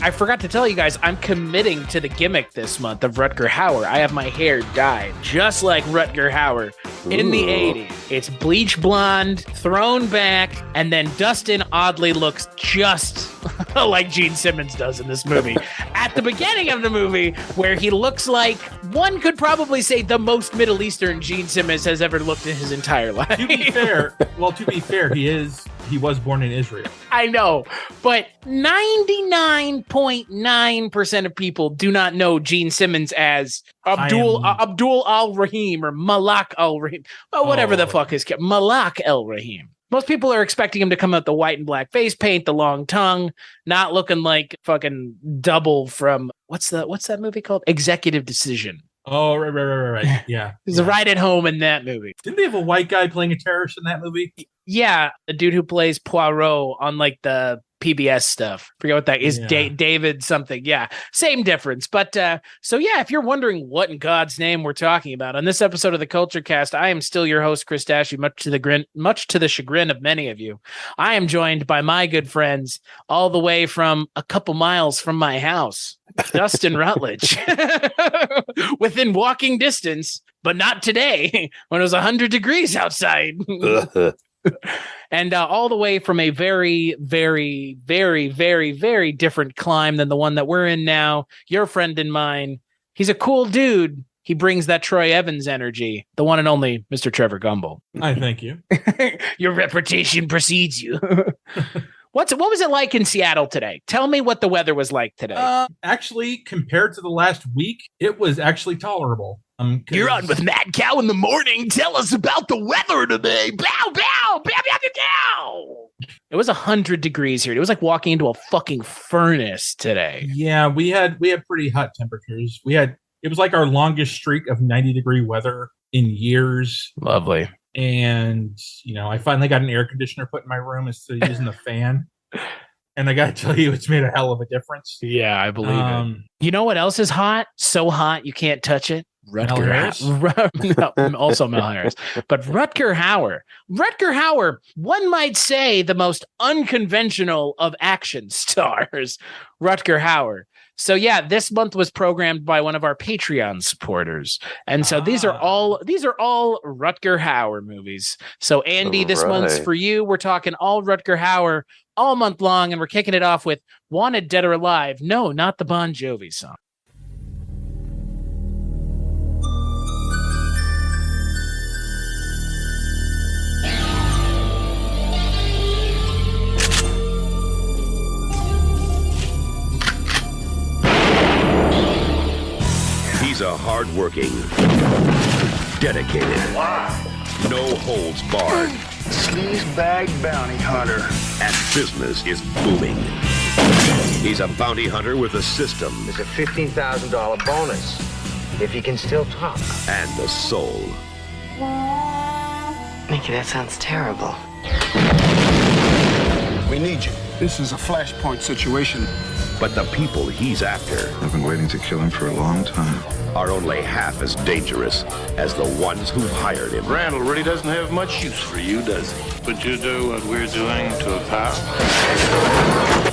I forgot to tell you guys, I'm committing to the gimmick this month of Rutger Hauer. I have my hair dyed just like Rutger Hauer in the 80s. It's bleach blonde, thrown back, and then Dustin oddly looks just like Gene Simmons does in this movie. At the beginning of the movie, where he looks like one could probably say the most Middle Eastern Gene Simmons has ever looked in his entire life. To be fair, he was born in Israel. I know, but 99.9% of people do not know Gene Simmons as Abdul Al-Rahim or Malak Al-Rahim. Well, whatever the fuck is Malak Al-Rahim. Most people are expecting him to come out the white and black face paint, the long tongue, not looking like fucking double from what's that movie called? Executive Decision. Oh, right. Yeah. He's right at home in that movie. Didn't they have a white guy playing a terrorist in that movie? Yeah, the dude who plays Poirot on like the PBS stuff. Forget what that is. Yeah. David something. Yeah, same difference. But so yeah, if you're wondering what in God's name we're talking about on this episode of the Culture Cast, I am still your host, Chris Dashy, much to the chagrin of many of you. I am joined by my good friends all the way from a couple miles from my house, Dustin Rutledge, within walking distance, but not today when it was 100 degrees outside. And all the way from a very, very, very, very, very different climb than the one that we're in now, your friend and mine. He's a cool dude. He brings that Troy Evans energy, the one and only Mr. Trevor Gumbel. I thank you. Your reputation precedes you. What was it like in Seattle today? Tell me what the weather was like today. Actually, compared to the last week, it was actually tolerable. You're on with Mad Cow in the morning. Tell us about the weather today. Bow, bow, bow, bow, bow, bow. It was 100 degrees here. It was like walking into a fucking furnace today. Yeah, we had pretty hot temperatures. It was like our longest streak of 90-degree weather in years. Lovely. And, I finally got an air conditioner put in my room instead of using the fan. And I got to tell you, it's made a hell of a difference. Yeah, I believe it. You know what else is hot? So hot you can't touch it. Rutger Harris? No, also Mel Harris. But Rutger Hauer. Rutger Hauer, one might say the most unconventional of action stars. Rutger Hauer. So yeah, this month was programmed by one of our Patreon supporters. And so these are all Rutger Hauer movies. So Andy, this month's for you. We're talking all Rutger Hauer all month long, and we're kicking it off with Wanted Dead or Alive. No, not the Bon Jovi song. He's a hard-working, dedicated, no holds barred. Sleazebag bounty hunter. And business is booming. He's a bounty hunter with a system. There's a $15,000 bonus if he can still talk. And a soul. Mickey, that sounds terrible. We need you. This is a flashpoint situation. But the people he's after I've been waiting to kill him for a long time. are only half as dangerous as the ones who've hired him. Randall really doesn't have much use for you, does he? Would you do what we're doing to a pal?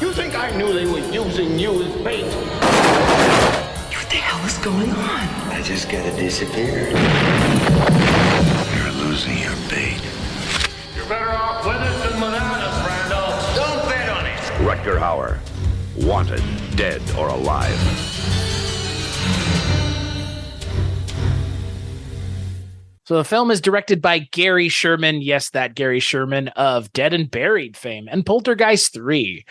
You think I knew they were using you as bait? What the hell is going on? I just gotta disappear. You're losing your bait. You're better off with us than without us, Randall. Don't bet on it. Rutger Hauer, wanted, dead or alive. So the film is directed by Gary Sherman. Yes, that Gary Sherman of Dead and Buried fame and Poltergeist 3.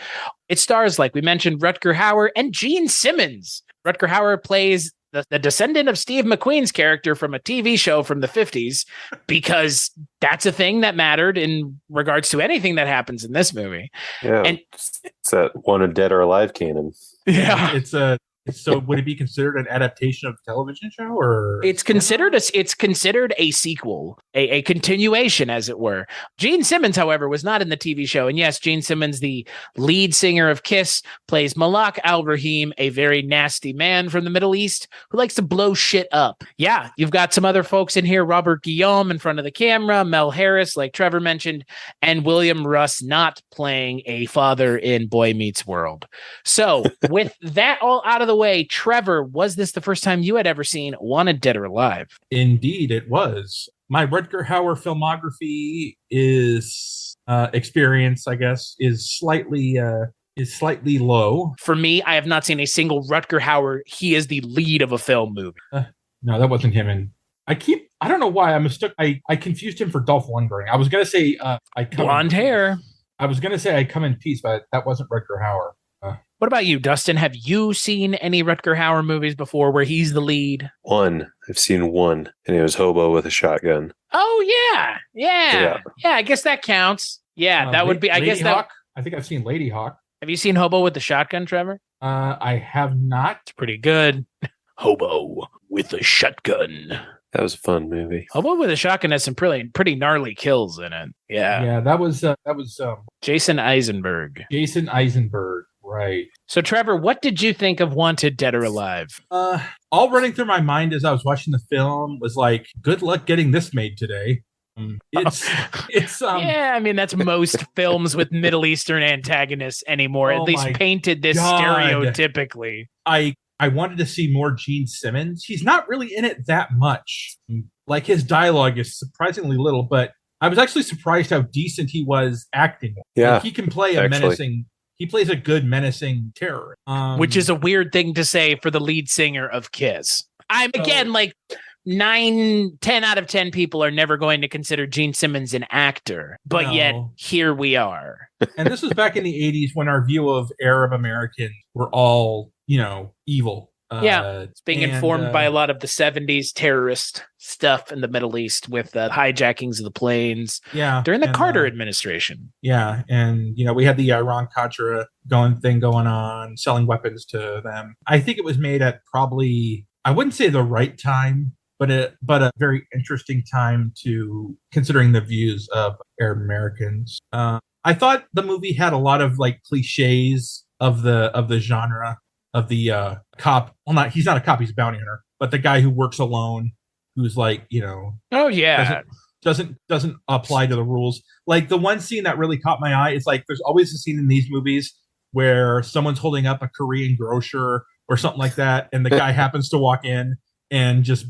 It stars, like we mentioned, Rutger Hauer and Gene Simmons. Rutger Hauer plays the descendant of Steve McQueen's character from a TV show from the 50s, because that's a thing that mattered in regards to anything that happens in this movie. Yeah, and it's that wanted, dead or alive canon. Yeah, it's a So would it be considered an adaptation of the television show, or It's considered a sequel, a continuation, as it were. Gene Simmons, however, was not in the TV show. And yes, Gene Simmons, the lead singer of Kiss, plays Malak Al-Rahim, a very nasty man from the Middle East who likes to blow shit up. Yeah, you've got some other folks in here, Robert Guillaume in front of the camera, Mel Harris, like Trevor mentioned, and William Russ not playing a father in Boy Meets World. So with that all out of the way, Trevor, was this the first time you had ever seen Wanted Dead or Alive? Indeed, it was. My Rutger Hauer filmography is experience, I guess, is slightly low. For me, I have not seen a single Rutger Hauer. He is the lead of a film movie. No, that wasn't him. And I don't know why I confused him for Dolph Lundgren. I was gonna say Blonde hair. I was gonna say I Come in Peace, but that wasn't Rutger Hauer. What about you, Dustin? Have you seen any Rutger Hauer movies before where he's the lead? One. I've seen one, and it was Hobo with a Shotgun. Oh, yeah. I guess that counts. Yeah, that would be, I guess that. Hawk? I think I've seen Lady Hawk. Have you seen Hobo with the Shotgun, Trevor? I have not. It's pretty good. Hobo with a Shotgun. That was a fun movie. Hobo with a Shotgun has some pretty gnarly kills in it. Yeah. Yeah, that was Jason Eisenberg. Jason Eisenberg. Right. So, Trevor, what did you think of Wanted Dead or Alive? All running through my mind as I was watching the film was like, good luck getting this made today. It's yeah, I mean, that's most films with Middle Eastern antagonists anymore, at least painted this God. stereotypically. I wanted to see more Gene Simmons. He's not really in it that much. Like, his dialogue is surprisingly little, but I was actually surprised how decent he was acting. Yeah, like, he can play a menacing. He plays a good menacing terror, which is a weird thing to say for the lead singer of Kiss. I'm again like 10 out of 10 people are never going to consider Gene Simmons an actor, but yet here we are. And this was back in the 80s when our view of Arab Americans were all, evil. It's being informed by a lot of the 70s terrorist stuff in the Middle East with the hijackings of the planes during the Carter administration. Yeah, and we had the Iran-Contra going on, selling weapons to them. I think it was made at probably, I wouldn't say the right time, but a very interesting time to considering the views of Arab Americans. I thought the movie had a lot of like cliches of the genre. Of the cop, he's not a cop, he's a bounty hunter, but the guy who works alone, who's like, doesn't apply to the rules. Like, the one scene that really caught my eye is like, there's always a scene in these movies where someone's holding up a Korean grocer or something like that, and the guy happens to walk in and just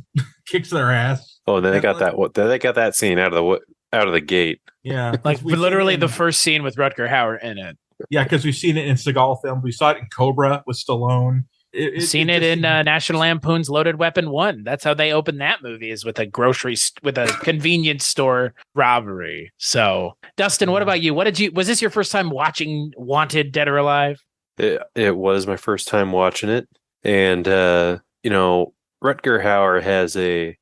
kicks their ass. Oh, then they got that scene out of the gate. Yeah, like literally the first scene with Rutger Hauer in it. Yeah, because we've seen it in Seagal films. We saw it in Cobra with Stallone. Seen it in National Lampoon's Loaded Weapon 1. That's how they opened that movie, is with a convenience store robbery. So, Dustin, what about you? Was this your first time watching Wanted Dead or Alive? It was my first time watching it. And, Rutger Hauer has a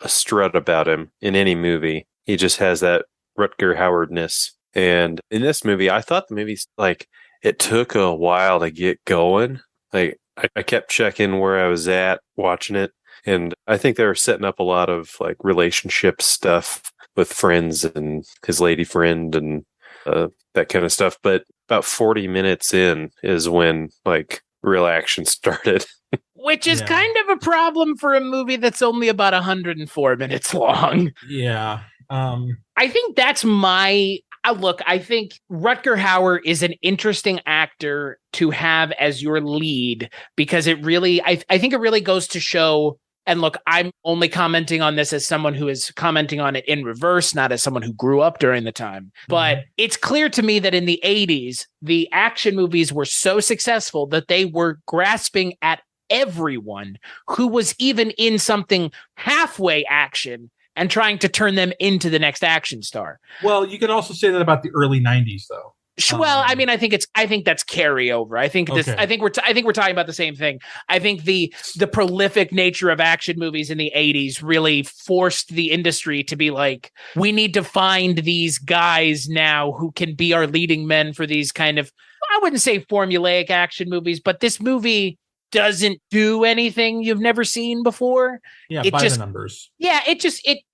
strut about him in any movie. He just has that Rutger Hauer-ness. And in this movie, I thought the movie, like, it took a while to get going. Like, I kept checking where I was at watching it. And I think they were setting up a lot of, like, relationship stuff with friends and his lady friend and that kind of stuff. But about 40 minutes in is when, like, real action started. Which is kind of a problem for a movie that's only about 104 minutes long. Yeah. I think that's my... Look, I think Rutger Hauer is an interesting actor to have as your lead because it really, I think it really goes to show, and look, I'm only commenting on this as someone who is commenting on it in reverse, not as someone who grew up during the time. But it's clear to me that in the 80s, the action movies were so successful that they were grasping at everyone who was even in something halfway action and trying to turn them into the next action star. Well, you can also say that about the early 90s, though. Well, I mean, I think that's carryover. I think we're talking about the same thing. I think the prolific nature of action movies in the 80s really forced the industry to be like, we need to find these guys now who can be our leading men for these kind of, I wouldn't say formulaic action movies, but this movie doesn't do anything you've never seen before. Yeah, it by just, the numbers. Yeah, it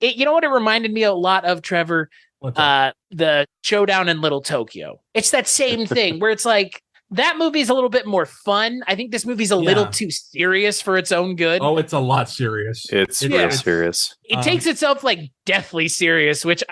you know what it reminded me a lot of, Trevor? The Showdown in Little Tokyo. It's that same thing where it's like that movie's a little bit more fun. I think this movie's a little too serious for its own good. Oh, it's a lot serious. It's real serious. It takes itself like deathly serious, which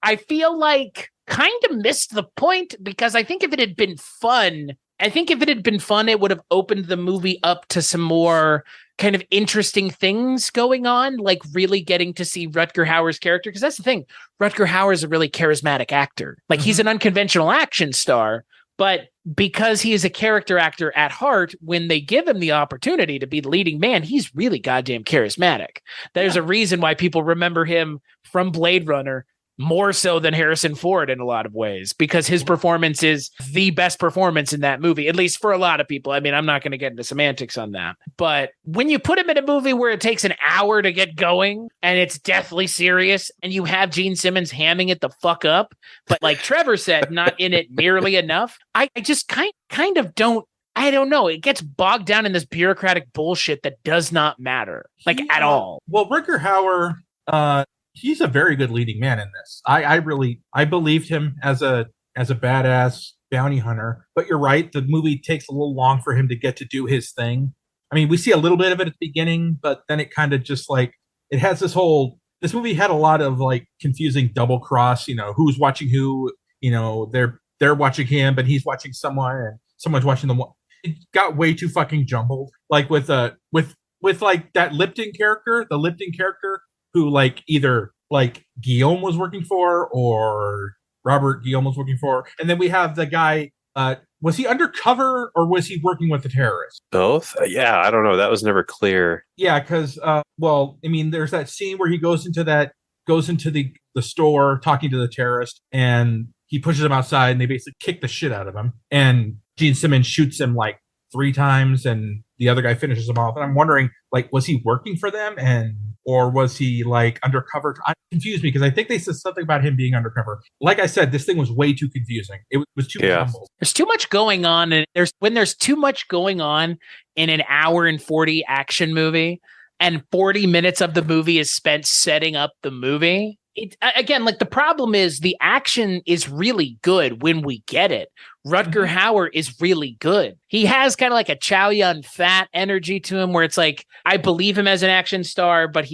I feel like kind of missed the point, because I think if it had been fun, it would have opened the movie up to some more kind of interesting things going on, like really getting to see Rutger Hauer's character. Because that's the thing. Rutger Hauer is a really charismatic actor. Like he's an unconventional action star, but because he is a character actor at heart, when they give him the opportunity to be the leading man, he's really goddamn charismatic. There's a reason why people remember him from Blade Runner more so than Harrison Ford in a lot of ways, because his performance is the best performance in that movie, at least for a lot of people. I mean, I'm not going to get into semantics on that, but when you put him in a movie where it takes an hour to get going and it's deathly serious, and you have Gene Simmons hamming it the fuck up, but like Trevor said, not in it nearly enough, I just kind of don't. I don't know. It gets bogged down in this bureaucratic bullshit that does not matter, at all. Well, Rutger Hauer, he's a very good leading man in this. I believed him as a badass bounty hunter. But you're right, the movie takes a little long for him to get to do his thing. I mean, we see a little bit of it at the beginning, but then it kind of just it has this movie had a lot of confusing double cross. Who's watching who? They're watching him, but he's watching someone, and someone's watching them. It got way too fucking jumbled. With that Lipton character, the Lipton character, who either Guillaume was working for or Robert Guillaume was working for. And then we have the guy, was he undercover or was he working with the terrorists? Both? Yeah, I don't know. That was never clear. Yeah, because, there's that scene where he goes into the store talking to the terrorist, and he pushes him outside, and they basically kick the shit out of him. And Gene Simmons shoots him 3 times, and the other guy finishes him off. And I'm wondering, was he working for them, or was he undercover? It confused me, because I think they said something about him being undercover. Like I said, this thing was way too confusing. It was too jumbled. There's too much going on, and when there's too much going on in an hour and 40 action movie, and 40 minutes of the movie is spent setting up the movie. The problem is the action is really good when we get it. Rutger Hauer is really good. He has kind of a Chow Yun-Fat energy to him, where it's I believe him as an action star, but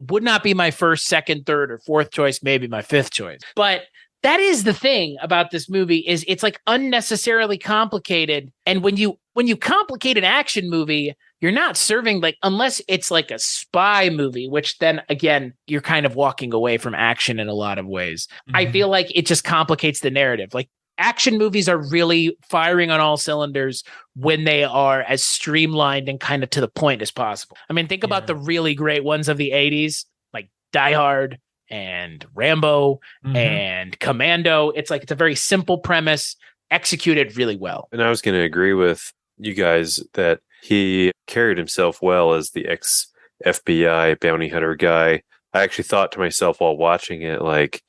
would not be my first, second, third, or fourth choice, maybe my fifth choice. But that is the thing about this movie, is it's unnecessarily complicated. And when you complicate an action movie, you're not serving unless it's a spy movie, which then again, you're kind of walking away from action in a lot of ways. Mm-hmm. I feel like it just complicates the narrative. Action movies are really firing on all cylinders when they are as streamlined and kind of to the point as possible. I mean, think about the really great ones of the 80s, like Die Hard and Rambo and Commando. It's a very simple premise, executed really well. And I was going to agree with you guys that he carried himself well as the ex-FBI bounty hunter guy. I actually thought to myself while watching it, and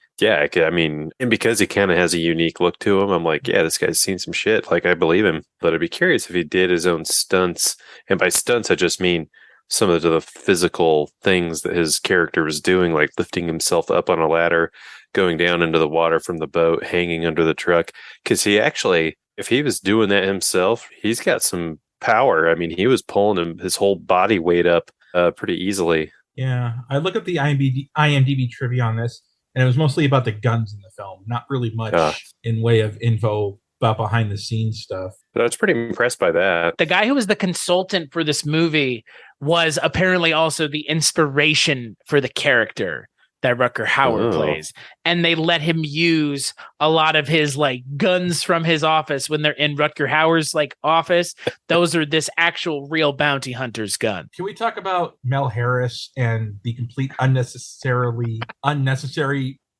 because he kind of has a unique look to him, I'm this guy's seen some shit. I believe him. But I'd be curious if he did his own stunts. And by stunts, I just mean some of the physical things that his character was doing, like lifting himself up on a ladder, going down into the water from the boat, hanging under the truck. Because he actually, if he was doing that himself, he's got some power. I mean, he was pulling his whole body weight up pretty easily. Yeah, I look at the IMDb trivia on this, and it was mostly about the guns in the film, not really much in way of info about behind the scenes stuff. But I was pretty impressed by that. The guy who was the consultant for this movie was apparently also the inspiration for the character that Rutger Hauer plays. And they let him use a lot of his guns from his office when they're in Rutger Hauer's office. Those are this actual real bounty hunter's gun. Can we talk about Mel Harris and the complete unnecessary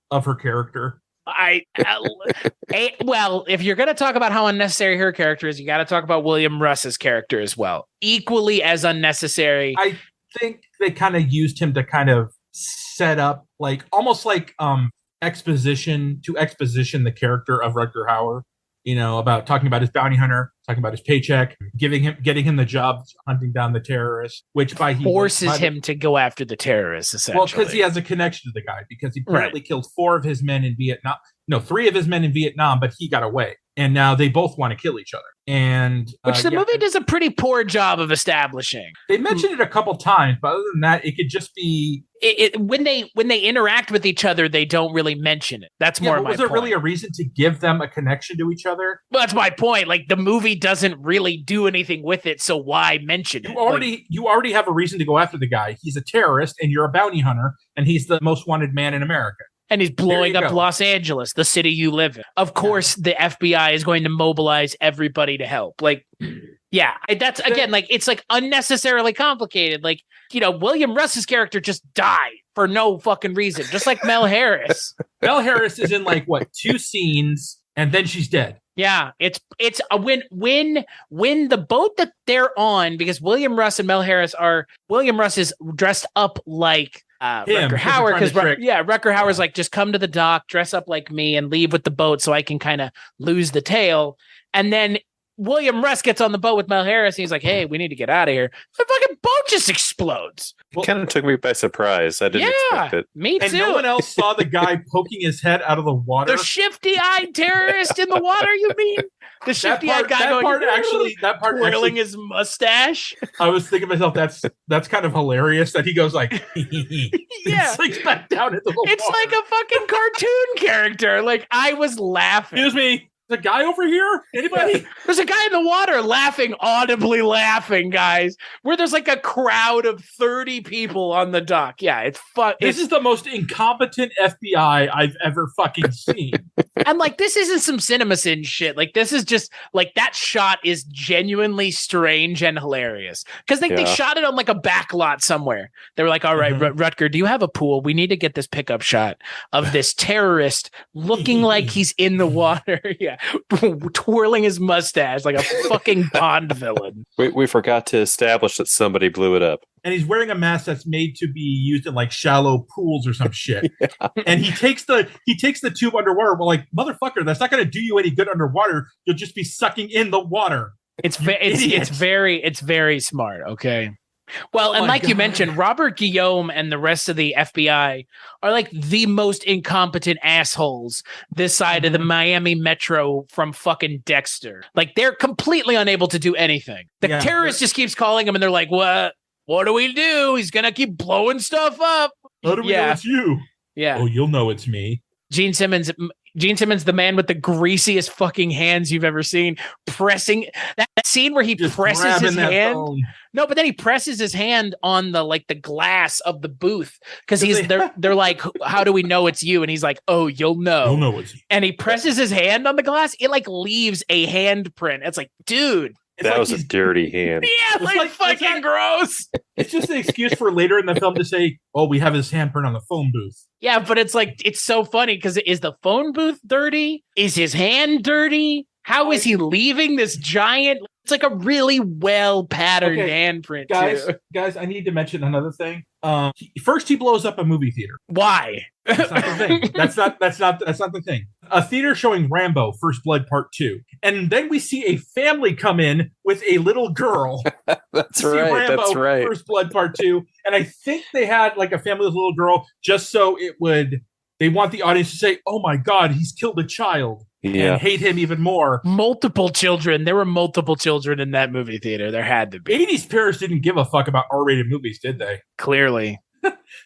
of her character? Well, if you're going to talk about how unnecessary her character is, you got to talk about William Russ's character as well. Equally as unnecessary. I think they kind of used him to kind of set up almost exposition the character of Rutger Hauer. about talking about his bounty hunter, talking about his paycheck, getting him the job hunting down the terrorists, which forces him to go after the terrorists, essentially. Well, because he has a connection to the guy, because he apparently killed 4 of his men in Vietnam. No, 3 of his men in Vietnam, but he got away. And now they both want to kill each other. And which the movie does a pretty poor job of establishing. They mentioned it a couple times, but other than that, it could just be when they interact with each other, they don't really mention it. That's more of my point. Was there really a reason to give them a connection to each other? Well, that's my point. Like, the movie doesn't really do anything with it, so why mention it? You already have a reason to go after the guy. He's a terrorist, and you're a bounty hunter, and he's the most wanted man in America. And he's blowing up Los Angeles, the city you live in. Of course, the FBI is going to mobilize everybody to help. Like, yeah, that's again, like, it's like unnecessarily complicated. Like, William Russ's character just died for no fucking reason, just like Mel Harris. Mel Harris is in 2 scenes, and then she's dead. Yeah, it's when the boat that they're on, because William Russ is dressed up like Rutger Hauer, because Rutger Hauer's like, just come to the dock, dress up like me, and leave with the boat so I can kind of lose the tail. And then William Russ gets on the boat with Mel Harris, and he's like, hey, we need to get out of here. The fucking boat just explodes. It kind of took me by surprise. I didn't expect it. Me too. And no one else saw the guy poking his head out of the water. The shifty-eyed terrorist in the water, you mean? The shifty-eyed guy twirling his mustache. I was thinking to myself, that's kind of hilarious that he goes like, yeah, sinks back down into the water. It's like a fucking cartoon character. Like, I was laughing. Excuse me. The guy over here? Anybody? There's a guy in the water audibly laughing, guys, where there's like a crowd of 30 people on the dock. Yeah, it's fun. This is the most incompetent FBI I've ever fucking seen. And like, this isn't some CinemaSin shit. Like, this is just like, that shot is genuinely strange and hilarious. Because they shot it on like a back lot somewhere. They were like, all right, Rutger, do you have a pool? We need to get this pickup shot of this terrorist looking like he's in the water. Yeah. Twirling his mustache like a fucking Bond villain. We forgot to establish that somebody blew it up. And he's wearing a mask that's made to be used in like shallow pools or some shit. Yeah. And he takes the tube underwater. Well, like, motherfucker, that's not going to do you any good underwater. You'll just be sucking in the water. It's very smart. Okay. Well, and like you mentioned, Robert Guillaume and the rest of the FBI are like the most incompetent assholes this side of the Miami Metro from fucking Dexter. Like, they're completely unable to do anything. The terrorist just keeps calling them, and they're like, what do we do? He's going to keep blowing stuff up. How do we know it's you? Yeah. Oh, you'll know it's me. Gene Simmons, the man with the greasiest fucking hands you've ever seen, pressing that scene where he just presses his hand. Phone. No, but then he presses his hand on the glass of the booth, because they're like, how do we know it's you? And he's like, oh, you'll know. You'll know it's you. And he presses his hand on the glass. It like leaves a handprint. It's like, dude. That was a dirty hand. Yeah, like fucking gross. It's just an excuse for later in the film to say, oh, we have his handprint on the phone booth. Yeah, but it's like, it's so funny because is the phone booth dirty? Is his hand dirty? How is he leaving this giant? It's like a really well patterned handprint. Guys, I need to mention another thing. First, he blows up a movie theater. Why? That's not the thing. That's not the thing. A theater showing Rambo: First Blood Part 2, and then we see a family come in with a little girl. That's right. Rambo, that's right. First Blood Part 2, and I think they had like a family with a little girl just so they want the audience to say, "Oh my God, he's killed a child." Yeah. And hate him even more. Multiple children. There were multiple children in that movie theater. There had to be. 80s parents didn't give a fuck about R-rated movies, did they? Clearly.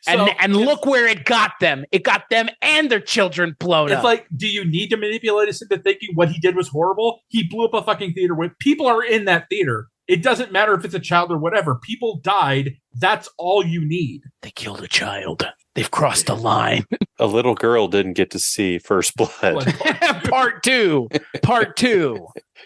And look where it got them. It got them and their children blown up. It's like, do you need to manipulate us into thinking what he did was horrible? He blew up a fucking theater with people are in that theater. It doesn't matter if it's a child or whatever. People died. That's all you need. They killed a child. They've crossed a line. A little girl didn't get to see First Blood. Part two.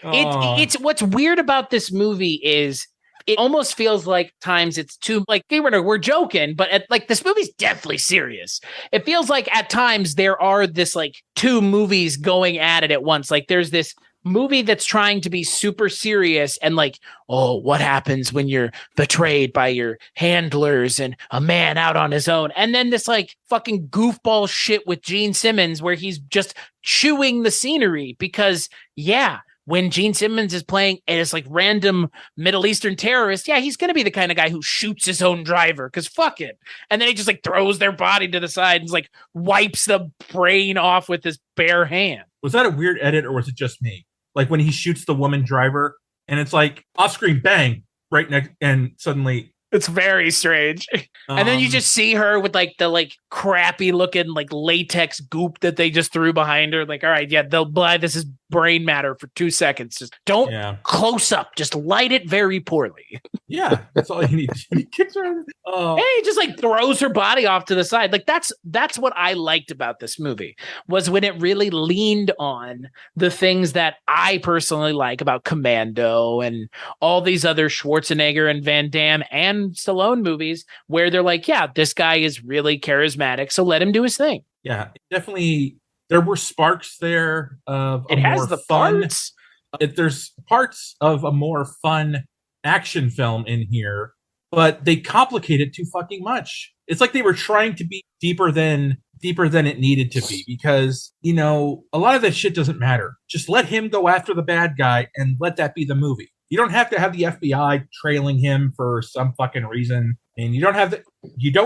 It's what's weird about this movie is it almost feels like times it's too like we're joking, but this movie's definitely serious. It feels like at times there are this like two movies going at it at once. Like there's this movie that's trying to be super serious and like, oh, what happens when you're betrayed by your handlers and a man out on his own? And then this like fucking goofball shit with Gene Simmons where he's just chewing the scenery because, yeah, when Gene Simmons is playing and it's like random Middle Eastern terrorist, yeah, he's going to be the kind of guy who shoots his own driver because fuck it. And then he just like throws their body to the side and like wipes the brain off with his bare hand. Was that a weird edit or was it just me? Like when he shoots the woman driver and it's like off screen bang right next and suddenly it's very strange. And then you just see her with like the like crappy looking like latex goop that they just threw behind her. Like, all right, yeah, they'll buy this is brain matter for 2 seconds. Just don't close up. Just light it very poorly. Yeah, that's all you need. He kicks her. And he just like throws her body off to the side. Like that's what I liked about this movie was when it really leaned on the things that I personally like about Commando and all these other Schwarzenegger and Van Damme and Stallone movies where they're like, yeah, this guy is really charismatic, so let him do his thing. Yeah, definitely. There were sparks there of it has the fun. parts. There's parts of a more fun action film in here, but they complicate it too fucking much. It's like they were trying to be deeper than it needed to be because, you know, a lot of that shit doesn't matter. Just let him go after the bad guy and let that be the movie. You don't have to have the FBI trailing him for some fucking reason. And you don't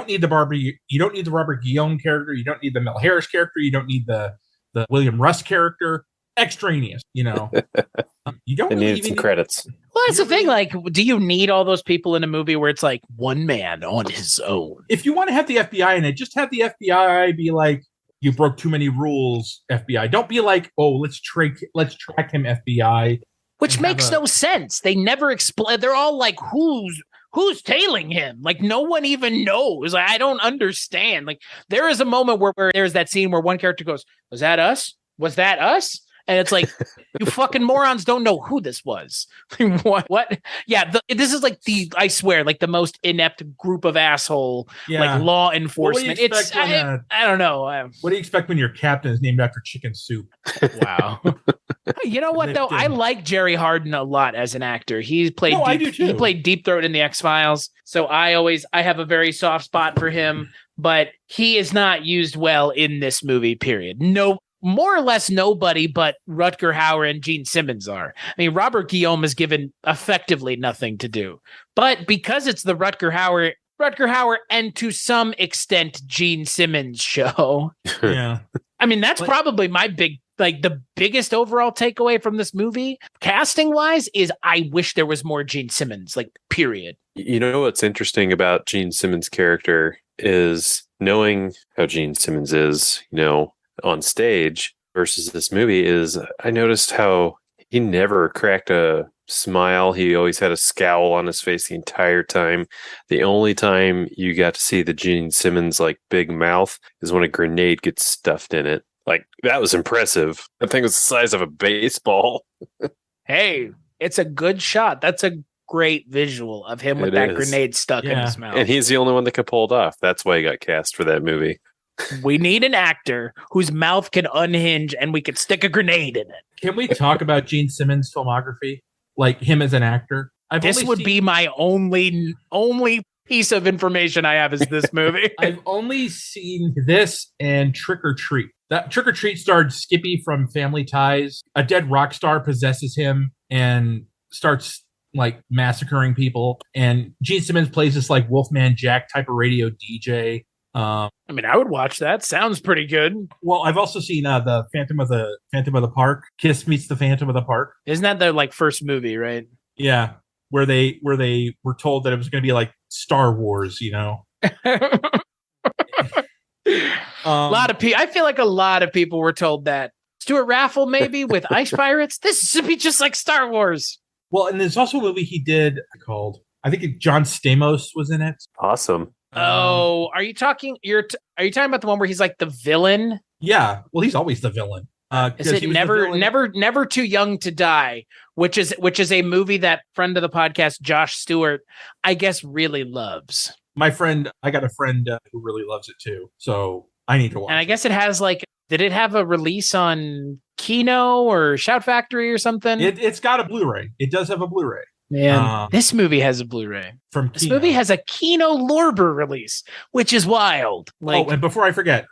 need the Robert Guillaume character. You don't need the Mel Harris character. You don't need the William Russ character. Extraneous, you know. You don't really need some credits. Well, that's the thing. Like, do you need all those people in a movie where it's like one man on his own? If you want to have the FBI in it, just have the FBI be like, you broke too many rules, FBI. Don't be like, oh, let's track him, FBI. Which makes no sense. They never explain. They're all like, who's tailing him? Like, no one even knows. Like, I don't understand. Like, there is a moment where there's that scene where one character goes, was that us? Was that us? And it's like, you fucking morons don't know who this was. What? Yeah, this is like I swear, like the most inept group of asshole, like law enforcement. I don't know. What do you expect when your captain is named after chicken soup? Wow. You know what, though? I like Jerry Hardin a lot as an actor. He played Deep Throat in the X-Files. So I have a very soft spot for him, but he is not used well in this movie, period. No. More or less nobody but Rutger Hauer and Gene Simmons are. I mean, Robert Guillaume is given effectively nothing to do. But because it's the Rutger Hauer and to some extent Gene Simmons show. Yeah. I mean, that's probably my the biggest overall takeaway from this movie, casting wise, is I wish there was more Gene Simmons, like, period. You know what's interesting about Gene Simmons' character is knowing how Gene Simmons is, you know, on stage versus this movie is I noticed how he never cracked a smile. He always had a scowl on his face the entire time. The only time you got to see the Gene Simmons like big mouth is when a grenade gets stuffed in it. Like, that was impressive. That thing was the size of a baseball. Hey, it's a good shot. That's a great visual of him with that grenade stuck in his mouth. And he's the only one that could pull it off. That's why he got cast for that movie. We need an actor whose mouth can unhinge and we could stick a grenade in it. Can we talk about Gene Simmons' filmography? Like him as an actor? This would be my only piece of information I have is this movie. I've only seen this and Trick or Treat. That Trick or Treat starred Skippy from Family Ties. A dead rock star possesses him and starts like massacring people. And Gene Simmons plays this like Wolfman Jack type of radio DJ. I mean, I would watch that. Sounds pretty good. Well, I've also seen the Phantom of the Park. Kiss Meets the Phantom of the Park. Isn't that their like first movie, right? Yeah, where they were told that it was going to be like Star Wars, you know. I feel like a lot of people were told that. Stuart Raffle, maybe with Ice Pirates. This should be just like Star Wars. Well, and there's also a movie he did called, I think John Stamos was in it. Awesome. Oh, are you talking? Are you talking about the one where he's like the villain? Yeah, well, he's always the villain. Is it Never Too Young to Die, which is a movie that friend of the podcast Josh Stewart, I guess, really loves. I got a friend who really loves it too, so I need to watch. And I guess it has like Did it have a release on Kino or Shout Factory or something? It's got a Blu-ray. It does have a Blu-ray. Man, this movie has a Blu-ray. This movie has a Kino Lorber release, which is wild. Like, and before I forget,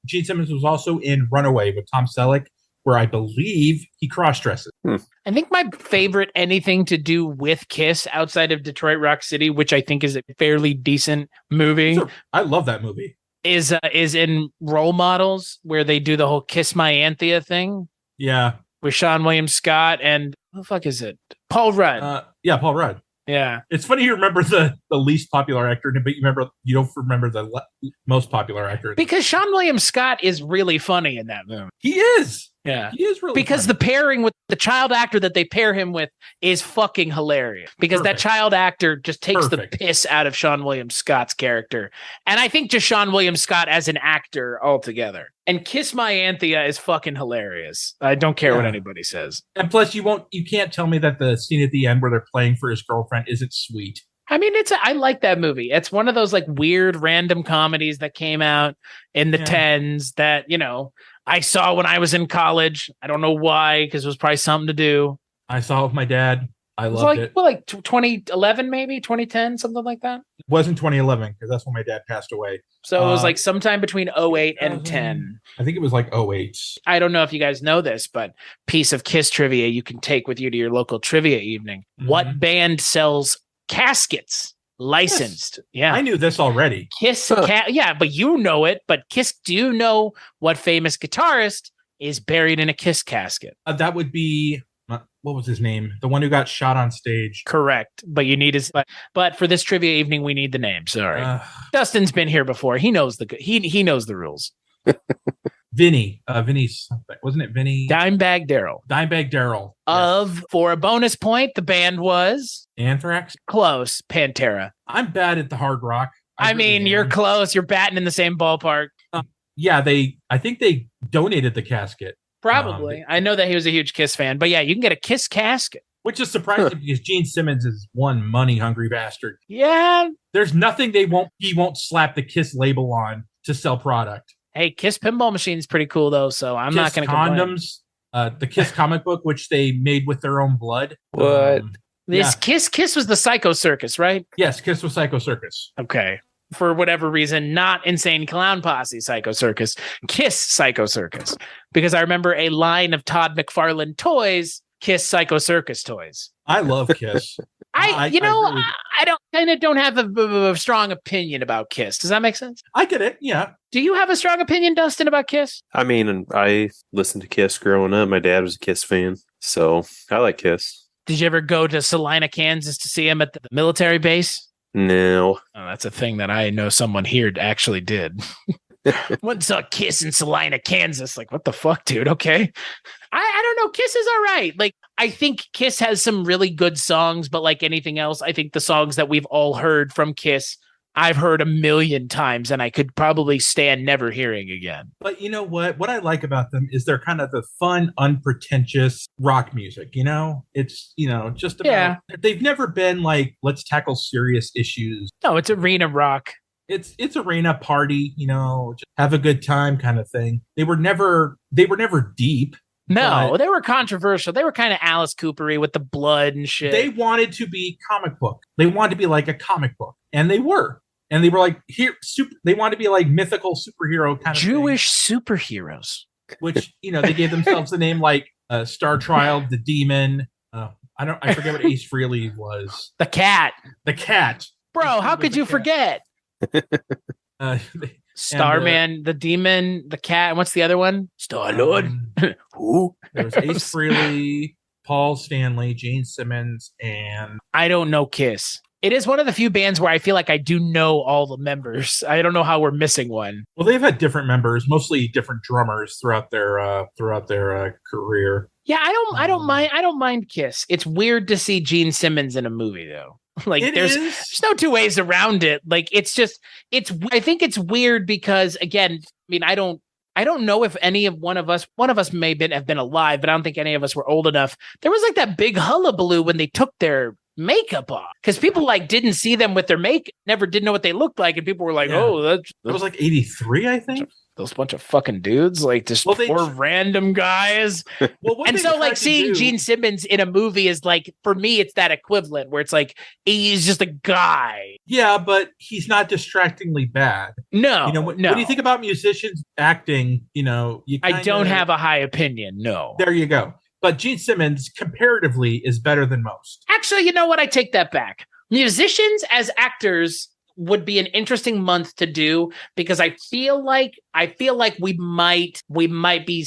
Gene Simmons was also in Runaway with Tom Selleck, where I believe he cross-dresses. I think my favorite anything to do with Kiss outside of Detroit Rock City, which I think is a fairly decent movie. I love that movie. Is in Role Models, where they do the whole Kiss My Anthea thing. Yeah. With Sean William Scott and who the fuck is it? Paul Rudd. Yeah, Paul Rudd. Yeah. It's funny you remember the least popular actor, but you don't remember the most popular actor. Because Sean William Scott is really funny in that movie. He is. Yeah. He is really because funny. The pairing with the child actor that they pair him with is fucking hilarious. Because that child actor just takes the piss out of Sean William Scott's character. And I think just Sean William Scott as an actor altogether. And Kiss My Anthea is fucking hilarious. I don't care what anybody says. And plus you can't tell me that the scene at the end where they're playing for his girlfriend isn't sweet. I mean, I like that movie. It's one of those like weird random comedies that came out in the 10s that, I saw when I was in college. I don't know why, because it was probably something to do. I saw it with my dad. I loved it. Well, like 2011, maybe 2010, something like that. It wasn't 2011 because that's when my dad passed away. So it was like sometime between 08 and 10. I think it was like 08. I don't know if you guys know this, but piece of Kiss trivia you can take with you to your local trivia evening. Mm-hmm. What band sells caskets? Licensed. Yes. Yeah. I knew this already. Kiss. Yeah, but you know it. But Kiss, do you know what famous guitarist is buried in a Kiss casket? That would be, what was his name? The one who got shot on stage. Correct. But you need his, but for this trivia evening, we need the name. Sorry. Dustin's been here before. He knows he knows the rules. Vinny something. Wasn't it Vinny? Dimebag Darrell. Dimebag Darrell. Yes. For a bonus point, the band was Anthrax. Close. Pantera. I'm bad at the hard rock. I mean, you're close. You're batting in the same ballpark. Yeah, I think they donated the casket. Probably. I know that he was a huge Kiss fan, but yeah, you can get a Kiss casket. Which is surprising because Gene Simmons is one money hungry bastard. Yeah. There's nothing he won't slap the Kiss label on to sell product. Hey, Kiss Pinball Machine is pretty cool though, so I'm not going to complain. Condoms, the Kiss comic book, which they made with their own blood. What? Kiss was the Psycho Circus, right? Yes, Kiss was Psycho Circus. Okay. For whatever reason, not Insane Clown Posse Psycho Circus, Kiss Psycho Circus. Because I remember a line of Todd McFarlane toys, Kiss Psycho Circus toys. I love Kiss. I don't have a strong opinion about Kiss. Does that make sense? I get it. Yeah. Do you have a strong opinion, Dustin, about Kiss? I mean, I listened to Kiss growing up. My dad was a Kiss fan, so I like Kiss. Did you ever go to Salina, Kansas to see him at the military base? No. Oh, that's a thing that I know someone here actually did. Went and saw Kiss in Salina, Kansas. Like, what the fuck, dude? Okay. I don't know. Kiss is all right. Like, I think Kiss has some really good songs, but like anything else, I think the songs that we've all heard from Kiss, I've heard a million times, and I could probably stand never hearing again. But you know what? What I like about them is they're kind of the fun, unpretentious rock music, It's, just about, they've never been like, let's tackle serious issues. No, it's arena rock. It's arena party, just have a good time kind of thing. They were never deep. No, they were controversial. They were kind of Alice Coopery with the blood and shit. They wanted to be comic book. They wanted to be like a comic book, and they were. And they were like they wanted to be like mythical superhero kind of Jewish superheroes. Which, they gave themselves the name like Star Child, the Demon. I forget what Ace Frehley was. The Cat. Bro, how could you forget? Starman, the Demon, the Cat, and what's the other one? Star-Lord. Who? There was Ace Frehley, Paul Stanley, Gene Simmons, and I don't know Kiss. It is one of the few bands where I feel like I do know all the members. I don't know how we're missing one. Well, they've had different members, mostly different drummers throughout their career. Yeah, I don't mind Kiss. It's weird to see Gene Simmons in a movie though. Like there's no two ways around it. Like I think it's weird because again, I mean, I don't know if any of one of us may have been alive, but I don't think any of us were old enough. There was like that big hullabaloo when they took their makeup off because people like didn't see them with their makeup, never did know what they looked like, and people were like, "Oh, that was like 83, I think." those bunch of fucking dudes, like just four random guys. Well, and so like seeing Gene Simmons in a movie is like, for me, it's that equivalent where it's like, he's just a guy. Yeah, but he's not distractingly bad. No, when you think about musicians acting, I don't have a high opinion. No. There you go. But Gene Simmons comparatively is better than most. Actually, you know what? I take that back. Musicians as actors would be an interesting month to do, because I feel like we might be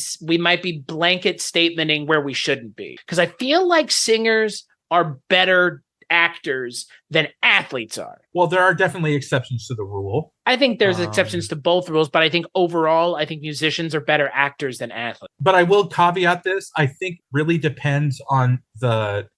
blanket statementing where we shouldn't be, because I feel like singers are better actors than athletes are. Well, there are definitely exceptions to the rule. I think there's exceptions to both rules, but I think overall, I think musicians are better actors than athletes. But I will caveat this. I think really depends on the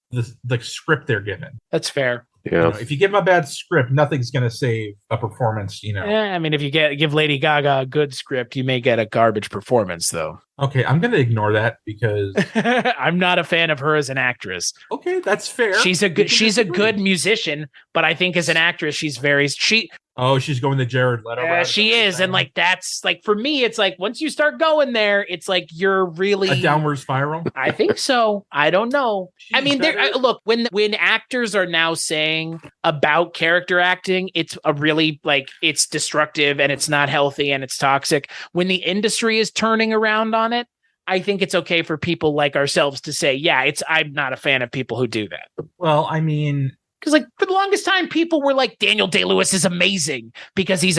script they're given. That's fair. Yeah. If you give them a bad script, nothing's going to save a performance, I mean, if you give Lady Gaga a good script, you may get a garbage performance, though. Okay, I'm going to ignore that because I'm not a fan of her as an actress. Okay, that's fair. She's a good musician, but I think as an actress, she's going the Jared Leto. She is, and like that's like, for me, it's like once you start going there, it's like you're really a downward spiral. I think so. I don't know. I mean, look, when actors are now saying about character acting, it's a really like it's destructive and it's not healthy and it's toxic. When the industry is turning around on it, I think it's okay for people like ourselves to say, yeah, I'm not a fan of people who do that. Well, I mean, because like for the longest time, people were like, Daniel Day-Lewis is amazing because he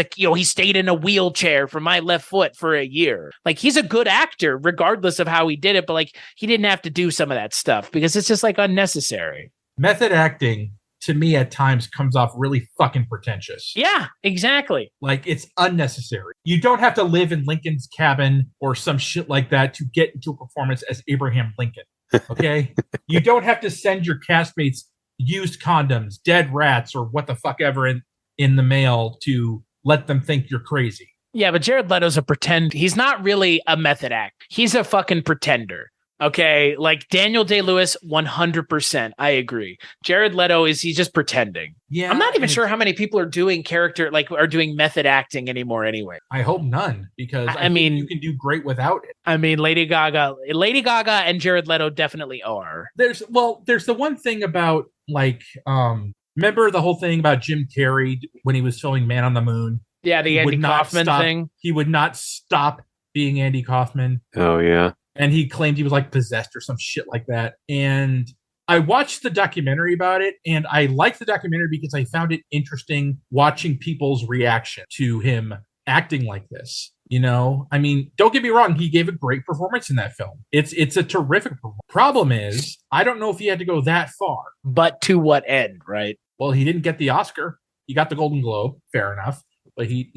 stayed in a wheelchair for My Left Foot for a year. Like, he's a good actor regardless of how he did it, but like he didn't have to do some of that stuff because it's just like unnecessary. Method acting to me at times comes off really fucking pretentious. Yeah, exactly. Like, it's unnecessary. You don't have to live in Lincoln's cabin or some shit like that to get into a performance as Abraham Lincoln. Okay? You don't have to send your castmates used condoms, dead rats, or what the fuck ever in the mail to let them think you're crazy. Yeah, but Jared Leto's a pretend. He's not really a method act. He's a fucking pretender. Okay, like Daniel Day-Lewis, 100%. I agree. Jared Leto he's just pretending. Yeah, I'm not even sure how many people are doing are doing method acting anymore. Anyway, I hope none, because I mean you can do great without it. I mean, Lady Gaga, and Jared Leto definitely are. There's the one thing about like remember the whole thing about Jim Carrey when he was filming Man on the Moon? Yeah, the Andy Kaufman thing. He would not stop being Andy Kaufman. Oh yeah. And he claimed he was like possessed or some shit like that. And I watched the documentary about it, and I liked the documentary because I found it interesting watching people's reaction to him acting like this. I mean, don't get me wrong, he gave a great performance in that film. It's a terrific performance. Problem is, I don't know if he had to go that far. But to what end, right? Well, he didn't get the Oscar. He got the Golden Globe, fair enough. But he,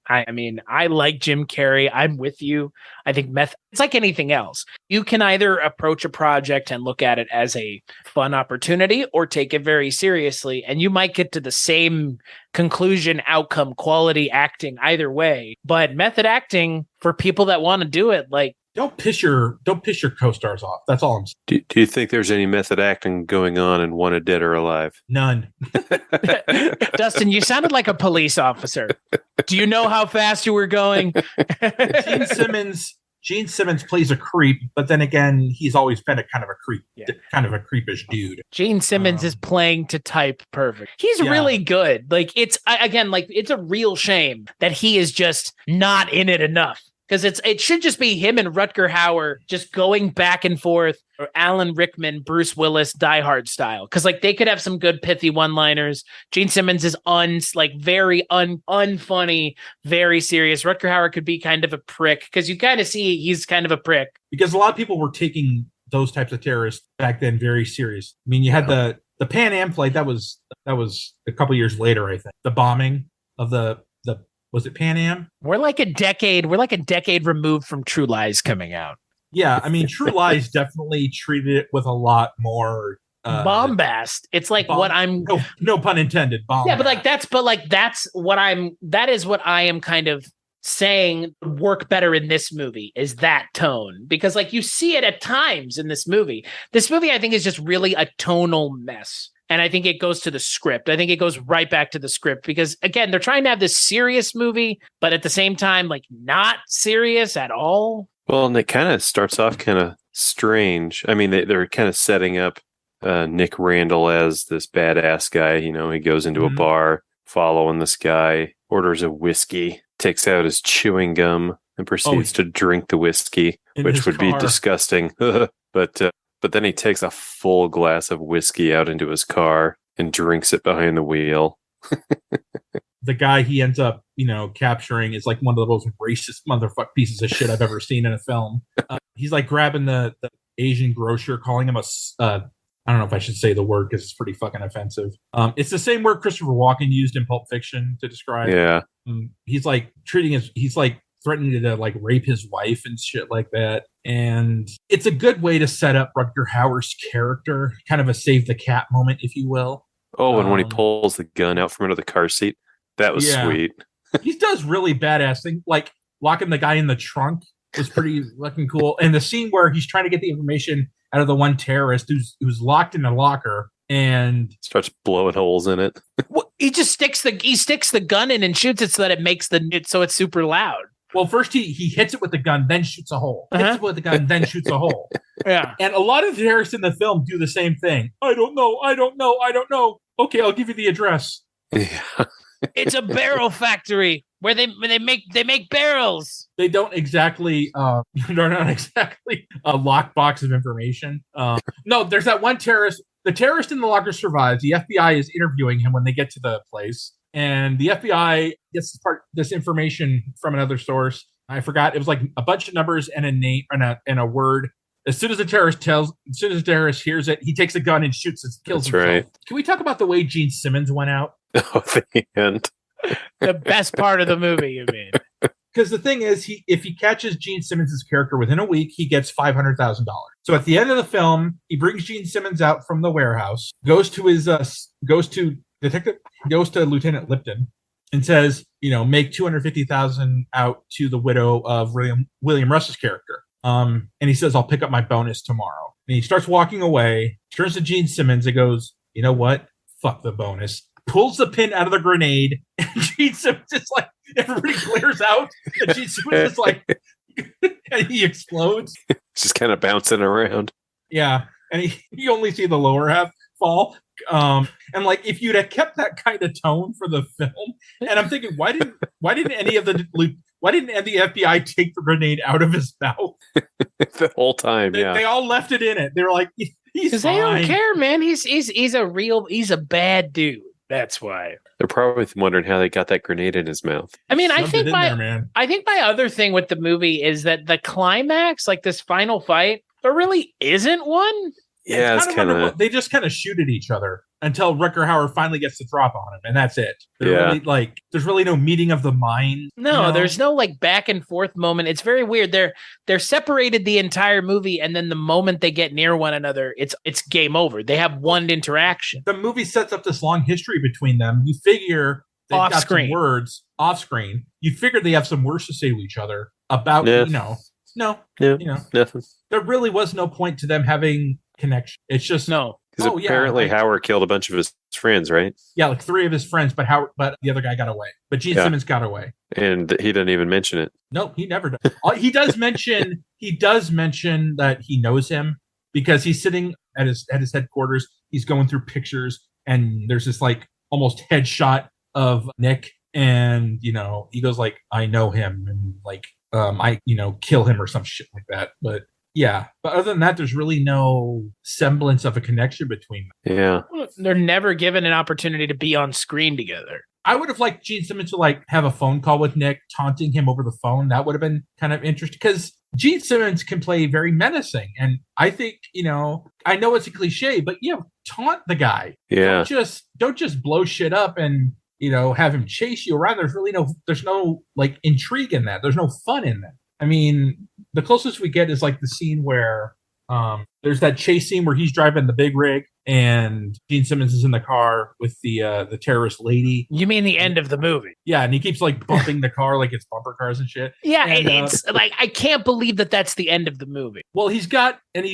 I mean, I like Jim Carrey. I'm with you. I think it's like anything else. You can either approach a project and look at it as a fun opportunity or take it very seriously. And you might get to the same conclusion, outcome, quality acting either way. But method acting, for people that want to do it, like, don't piss your co-stars off. That's all I'm saying. Do you think there's any method acting going on in Wanted Dead or Alive? None. Dustin, you sounded like a police officer. Do you know how fast you were going? Gene Simmons plays a creep, but then again, he's always been a kind of a creep, kind of a creepish dude. Gene Simmons is playing to type perfect. He's really good. Like, it's a real shame that he is just not in it enough. Because it should just be him and Rutger Hauer just going back and forth, or Alan Rickman, Bruce Willis, Die Hard style. Because like they could have some good pithy one-liners. Gene Simmons is very unfunny, very serious. Rutger Hauer could be kind of a prick because you kind of see he's kind of a prick. Because a lot of people were taking those types of terrorists back then very serious. I mean, you had the Pan Am flight that was a couple years later, I think. The bombing of the was it Pan Am? We're like a decade removed from True Lies coming out. Yeah, I mean, True Lies definitely treated it with a lot more bombast. It's like what I'm no pun intended. Bombast. Yeah, that is what I am kind of saying work better in this movie is that tone, because like you see it at times in this movie. This movie I think is just really a tonal mess. And I think it goes to the script. I think it goes right back to the script because, again, they're trying to have this serious movie, but at the same time, like not serious at all. Well, and it kind of starts off kind of strange. I mean, they're kind of setting up Nick Randall as this badass guy. You know, he goes into a bar following this guy, orders a whiskey, takes out his chewing gum, and proceeds to drink the whiskey, which would be disgusting. But then he takes a full glass of whiskey out into his car and drinks it behind the wheel. The guy he ends up, capturing is like one of the most racist motherfuck pieces of shit I've ever seen in a film. He's like grabbing the Asian grocer, calling him I don't know if I should say the word because it's pretty fucking offensive. It's the same word Christopher Walken used in Pulp Fiction to describe. Yeah. He's like he's like threatening to like rape his wife and shit like that. And it's a good way to set up Rutger Hauer's character, kind of a save the cat moment, if you will. Oh, and when he pulls the gun out from under the car seat, that was sweet. He does really badass things, like locking the guy in the trunk was pretty fucking cool. And the scene where he's trying to get the information out of the one terrorist who's locked in the locker and starts blowing holes in it. Well, he sticks the gun in and shoots it so that it makes so it's super loud. Well, first he hits it with the gun, then shoots a hole. Hits it with the gun, then shoots a hole. Yeah. And a lot of the terrorists in the film do the same thing. I don't know. Okay, I'll give you the address. Yeah. It's a barrel factory where they make barrels. They don't exactly they're not exactly a lockbox of information. No, there's that one terrorist. The terrorist in the locker survives. The FBI is interviewing him when they get to the place. And the FBI gets this information from another source. I forgot. It was like a bunch of numbers and a name and a word. As soon as the terrorist hears it, he takes a gun and shoots and kills himself. Right. Can we talk about the way Gene Simmons went out? Oh, the end. The best part of the movie, you mean? Because the thing is, if he catches Gene Simmons' character within a week, he gets $500,000. So at the end of the film, he brings Gene Simmons out from the warehouse, goes to Lieutenant Lipton, and says, make $250,000 out to the widow of William Russ's character. And he says, I'll pick up my bonus tomorrow. And he starts walking away, turns to Gene Simmons and goes, you know what? Fuck the bonus. Pulls the pin out of the grenade, and Gene Simmons is like, everybody clears out, and Gene Simmons is like, and he explodes. Just kind of bouncing around. Yeah, and you only see the lower half fall. And like, if you'd have kept that kind of tone for the film, and I'm thinking, why didn't any of the FBI take the grenade out of his mouth the whole time? They all left it in it. They were like, he's fine. They don't care, man. He's a bad dude. That's why. They're probably wondering how they got that grenade in his mouth. I mean, I think my other thing with the movie is that the climax, like this final fight, there really isn't one. Yeah, it's kind of. They just kind of shoot at each other until Rutger Hauer finally gets the drop on him, and that's it. There's really no meeting of the mind. No, there's no like back and forth moment. It's very weird. They're separated the entire movie, and then the moment they get near one another, it's game over. They have one interaction. The movie sets up this long history between them. You figure they've got some words off screen. You figure they have some words to say to each other about nothing. There really was no point to them having connection. It's just because apparently Hauer killed a bunch of his friends, right? Yeah, like 3 of his friends, but the other guy got away. But Gene Simmons got away, and he didn't even mention it. No, he never does. He does mention that he knows him because he's sitting at his headquarters. He's going through pictures, and there's this like almost headshot of Nick, and he goes like, "I know him," and like, I kill him or some shit like that, but. Yeah, but other than that, there's really no semblance of a connection between them. Yeah. They're never given an opportunity to be on screen together. I would have liked Gene Simmons to like have a phone call with Nick, taunting him over the phone. That would have been kind of interesting because Gene Simmons can play very menacing. And I think, I know it's a cliche, but taunt the guy. Yeah. Don't just blow shit up and, have him chase you around. There's no like intrigue in that. There's no fun in that. I mean, the closest we get is like the scene where there's that chase scene where he's driving the big rig and Gene Simmons is in the car with the terrorist lady. You mean the end of the movie? Yeah, and he keeps like bumping the car like it's bumper cars and shit. Yeah, and, it's like I can't believe that that's the end of the movie. Well, he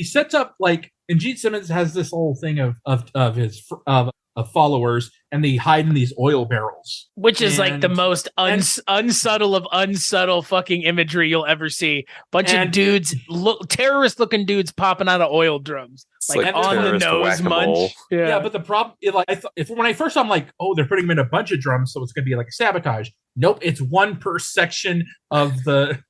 sets up like, and Gene Simmons has this whole thing of his followers, and they hide in these oil barrels, which is like the most unsubtle of unsubtle fucking imagery you'll ever see. Bunch of dudes, terrorist looking dudes popping out of oil drums, like on the nose munch. Yeah, but the problem, when I first saw, I'm like, oh, they're putting them in a bunch of drums, so it's gonna be like a sabotage. Nope, it's one per section of the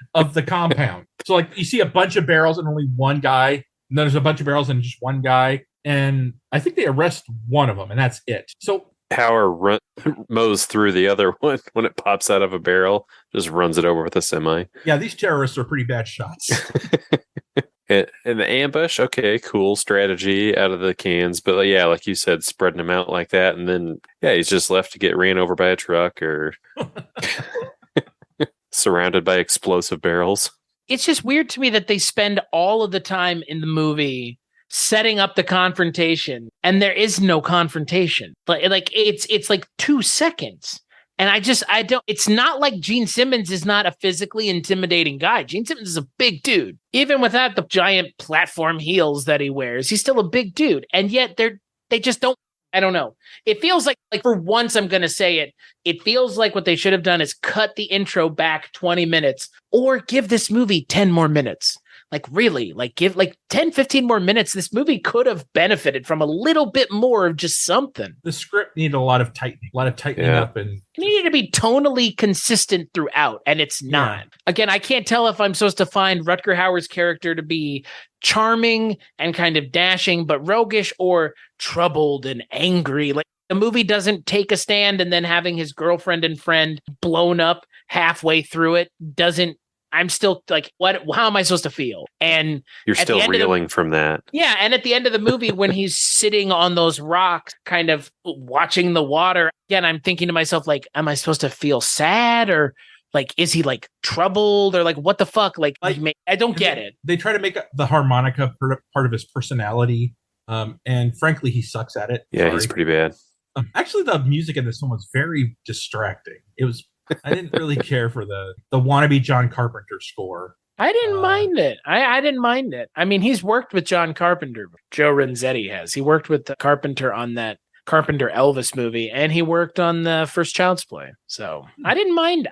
compound. So like you see a bunch of barrels and only one guy, and then there's a bunch of barrels and just one guy. And I think they arrest one of them, and that's it. So Hauer mows through the other one when it pops out of a barrel, just runs it over with a semi. Yeah, these terrorists are pretty bad shots. And the ambush, okay, cool strategy out of the cans. But yeah, like you said, spreading them out like that, and then, yeah, he's just left to get ran over by a truck or surrounded by explosive barrels. It's just weird to me that they spend all of the time in the movie setting up the confrontation, and there is no confrontation. But like it's like 2 seconds. And I don't, it's not like Gene Simmons is not a physically intimidating guy. Gene Simmons is a big dude. Even without the giant platform heels that he wears, he's still a big dude. And yet they just don't, I don't know. It feels like for once, I'm going to say it feels like what they should have done is cut the intro back 20 minutes or give this movie 10 more minutes. Like really, like give like 10, 15 more minutes. This movie could have benefited from a little bit more of just something. The script needed a lot of tightening up, and it needed to be tonally consistent throughout, and it's not. Yeah. Again, I can't tell if I'm supposed to find Rutger Hauer's character to be charming and kind of dashing, but roguish, or troubled and angry. Like the movie doesn't take a stand, and then having his girlfriend and friend blown up halfway through it doesn't. I'm still like, what? How am I supposed to feel? And you're still reeling from that. Yeah, and at the end of the movie, when he's sitting on those rocks, kind of watching the water, again, I'm thinking to myself, like, am I supposed to feel sad, or like, is he like troubled, or like, what the fuck? Like I don't get it. They try to make the harmonica part of his personality, and frankly, he sucks at it. Yeah, he's pretty bad. Actually, the music in this one was very distracting. It was. I didn't really care for the wannabe John Carpenter score. I didn't mind it. I didn't mind it. I mean, he's worked with John Carpenter. Joe Renzetti has. He worked with Carpenter on that Carpenter Elvis movie, and he worked on the first Child's Play. So I didn't mind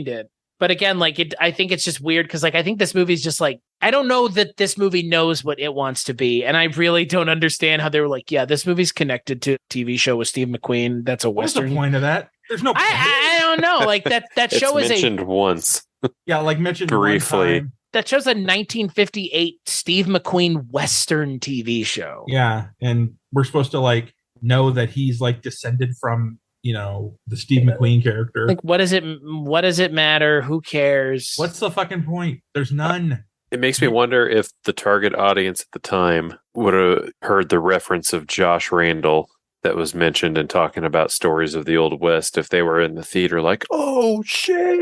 it. But again, like I think it's just weird because like I think this movie's just like, I don't know that this movie knows what it wants to be, and I really don't understand how they were like, yeah, this movie's connected to a TV show with Steve McQueen. That's a Western. What's the point of that? There's no. I don't know. Like that show is mentioned once. Yeah, like mentioned briefly. That show's a 1958 Steve McQueen Western TV show. Yeah, and we're supposed to like know that he's like descended from, you know, the Steve McQueen character. Like, what does it matter? Who cares? What's the fucking point? There's none. It makes me wonder if the target audience at the time would have heard the reference of Josh Randall that was mentioned in talking about stories of the Old West, if they were in the theater like, oh shit.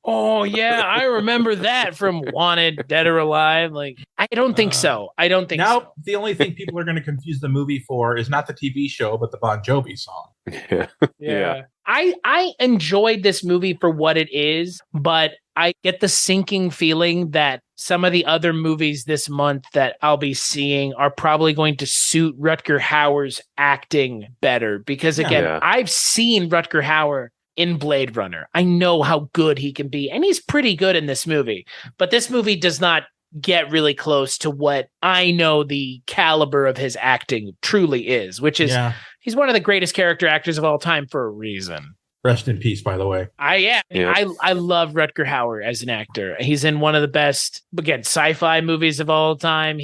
Oh yeah, I remember that from Wanted, Dead or Alive. Like, I don't think so. I don't think so. Now, the only thing people are going to confuse the movie for is not the TV show, but the Bon Jovi song. Yeah. I enjoyed this movie for what it is, but I get the sinking feeling that some of the other movies this month that I'll be seeing are probably going to suit Rutger Hauer's acting better. Because again, I've seen Rutger Hauer in Blade Runner. I know how good he can be, and he's pretty good in this movie. But this movie does not get really close to what I know the caliber of his acting truly is, which is he's one of the greatest character actors of all time for a reason. Rest in peace, by the way. I love Rutger Hauer as an actor. He's in one of the best, again, sci-fi movies of all time.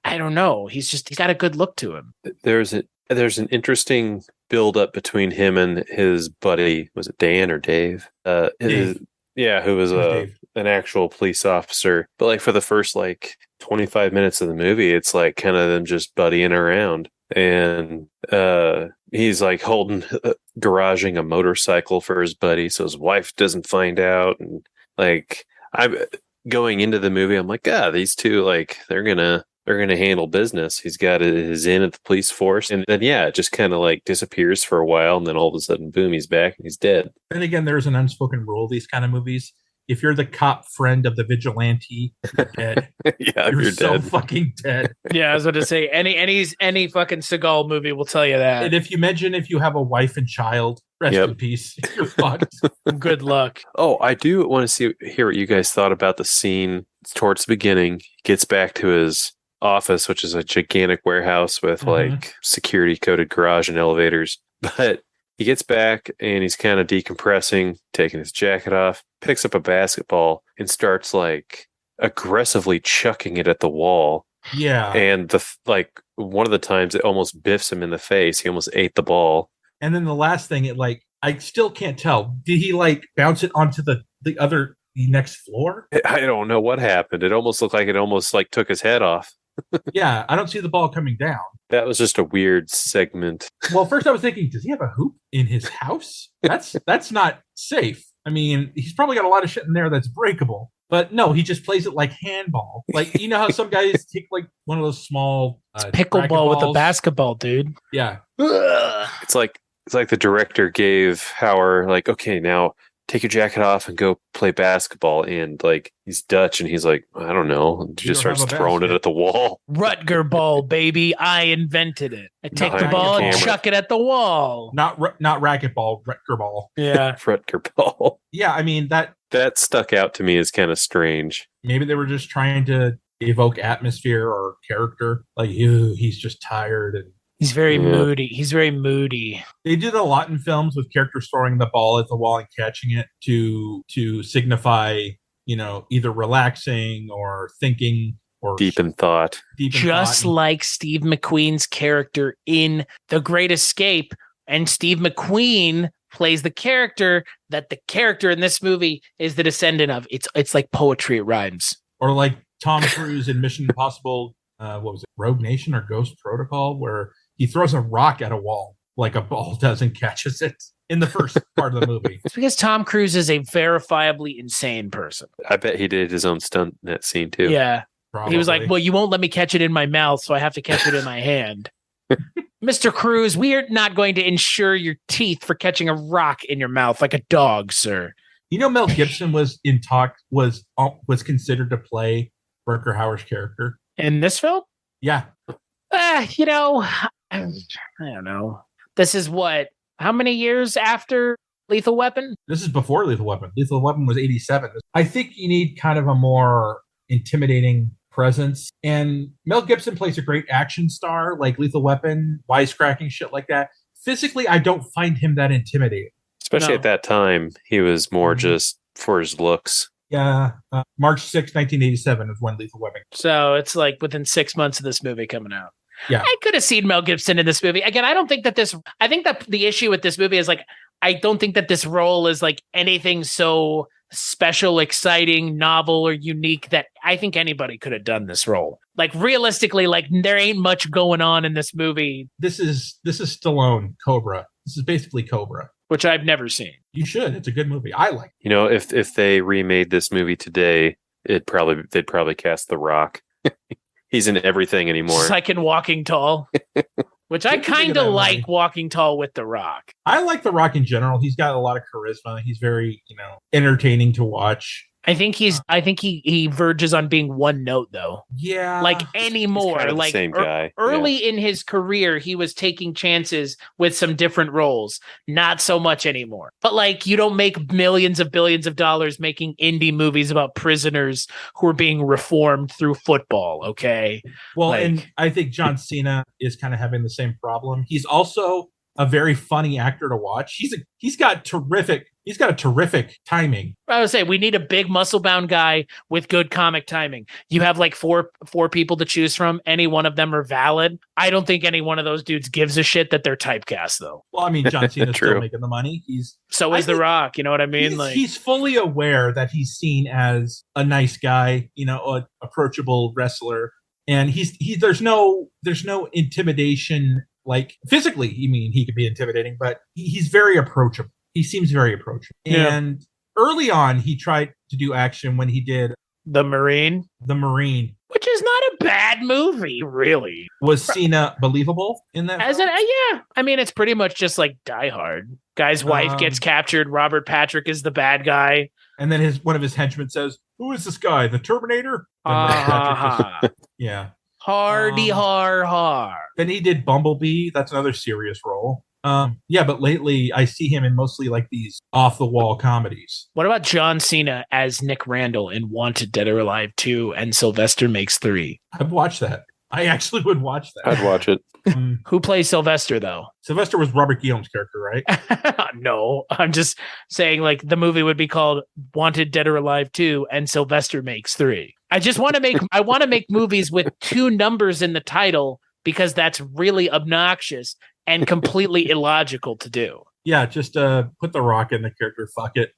I don't know. He's got a good look to him. There's an interesting build up between him and his buddy. Was it Dan or Dave? Dave. Who was an actual police officer. But like for the first like 25 minutes of the movie, it's like kind of them just buddying around. And he's like garaging a motorcycle for his buddy so his wife doesn't find out. And like I'm going into the movie, I'm like, these two, like they're gonna they're going to handle business. He's got his in at the police force. And then, yeah, it just kind of like disappears for a while. And then all of a sudden, boom, he's back and he's dead. And again, there's an unspoken rule, these kind of movies. If you're the cop friend of the vigilante, you're dead. Yeah, you're so dead. fucking dead. Yeah, I was going to say any fucking Seagal movie will tell you that. And if you have a wife and child, rest in peace. You're fucked. Good luck. Oh, I do want to hear what you guys thought about the scene towards the beginning. He gets back to his office, which is a gigantic warehouse with like security coded garage and elevators. But he gets back and he's kind of decompressing, taking his jacket off, picks up a basketball and starts like aggressively chucking it at the wall. Yeah. And one of the times it almost biffs him in the face. He almost ate the ball. And then the last thing, I still can't tell. Did he like bounce it onto the next floor? I don't know what happened. It almost looked like it took his head off. Yeah, I don't see the ball coming down. That was just a weird segment. Well, first I was thinking, does he have a hoop in his house? That's not safe. I mean, he's probably got a lot of shit in there that's breakable. But no, he just plays it like handball. Like, you know how some guys take like one of those small pickleball with a basketball, dude. Yeah. It's like the director gave Hauer like, okay, now take your jacket off and go play basketball. And like, he's Dutch and he's like, I don't know. He just starts throwing it at the wall. Rutger ball, baby. I invented it. I take the ball and chuck it at the wall. Not racquetball, Rutger ball. Yeah. Rutger ball. Yeah, I mean, that stuck out to me as kind of strange. Maybe they were just trying to evoke atmosphere or character. Like, he's just tired and he's very moody. He's very moody. They did a lot in films with characters throwing the ball at the wall and catching it to signify, either relaxing or thinking or deep in thought. Just like Steve McQueen's character in The Great Escape. And Steve McQueen plays the character that the character in this movie is the descendant of. It's like poetry, it rhymes. Or like Tom Cruise in Mission Impossible, what was it, Rogue Nation or Ghost Protocol, where he throws a rock at a wall like a ball does and catches it in the first part of the movie. It's because Tom Cruise is a verifiably insane person. I bet he did his own stunt in that scene too. Yeah. Probably. He was like, well, you won't let me catch it in my mouth, so I have to catch it in my hand. Mr. Cruise, we are not going to insure your teeth for catching a rock in your mouth like a dog, sir. Mel Gibson was considered to play Rutger Hauer's character. In this film? Yeah. I don't know. This is how many years after Lethal Weapon? This is before Lethal Weapon. Lethal Weapon was 87. I think you need kind of a more intimidating presence. And Mel Gibson plays a great action star like Lethal Weapon, wisecracking shit like that. Physically, I don't find him that intimidating. Especially at that time, he was more just for his looks. Yeah. March 6, 1987 is when Lethal Weapon. So it's like within 6 months of this movie coming out. Yeah. I could have seen Mel Gibson in this movie. Again, I think that the issue with this movie is like, I don't think that this role is like anything so special, exciting, novel, or unique that I think anybody could have done this role. Like realistically, like there ain't much going on in this movie. This is Stallone, Cobra. This is basically Cobra, which I've never seen. You should. It's a good movie. I like it. If they remade this movie today, they'd probably cast The Rock. He's in everything anymore. Just like in Walking Tall. Which I kind of like Walking Tall with The Rock. I like The Rock in general. He's got a lot of charisma. He's very, entertaining to watch. I think he verges on being one note though. Yeah. Like anymore. Kind of like same guy. Early in his career, he was taking chances with some different roles. Not so much anymore. But like you don't make millions of billions of dollars making indie movies about prisoners who are being reformed through football, okay? Well, and I think John Cena is kind of having the same problem. He's also a very funny actor to watch. He's got a terrific timing. I would say we need a big muscle bound guy with good comic timing. You have like four people to choose from. Any one of them are valid. I don't think any one of those dudes gives a shit that they're typecast though. Well, I mean, John Cena's still making the money. So is The Rock. You know what I mean? He's fully aware that he's seen as a nice guy, an approachable wrestler. And there's no intimidation. Like physically, he could be intimidating, but he's very approachable. He seems very approachable. Yeah. And early on, he tried to do action when he did The Marine, which is not a bad movie, really. Was Cena believable in that? As film? yeah, I mean, it's pretty much just like Die Hard. Guy's wife gets captured. Robert Patrick is the bad guy. And then one of his henchmen says, "Who is this guy? The Terminator?" Yeah. Hardy har. Then he did Bumblebee. That's another serious role. Yeah, but lately I see him in mostly like these off the wall comedies. What about John Cena as Nick Randall in Wanted Dead or Alive 2 and Sylvester Makes 3? I've watched that. I actually would watch that. I'd watch it. Who plays Sylvester, though? Sylvester was Robert Guillaume's character, right? No, I'm just saying, like, the movie would be called Wanted Dead or Alive 2 and Sylvester Makes 3. I just want to make movies with 2 numbers in the title because that's really obnoxious and completely illogical to do. Yeah, just put The Rock in the character. Fuck it.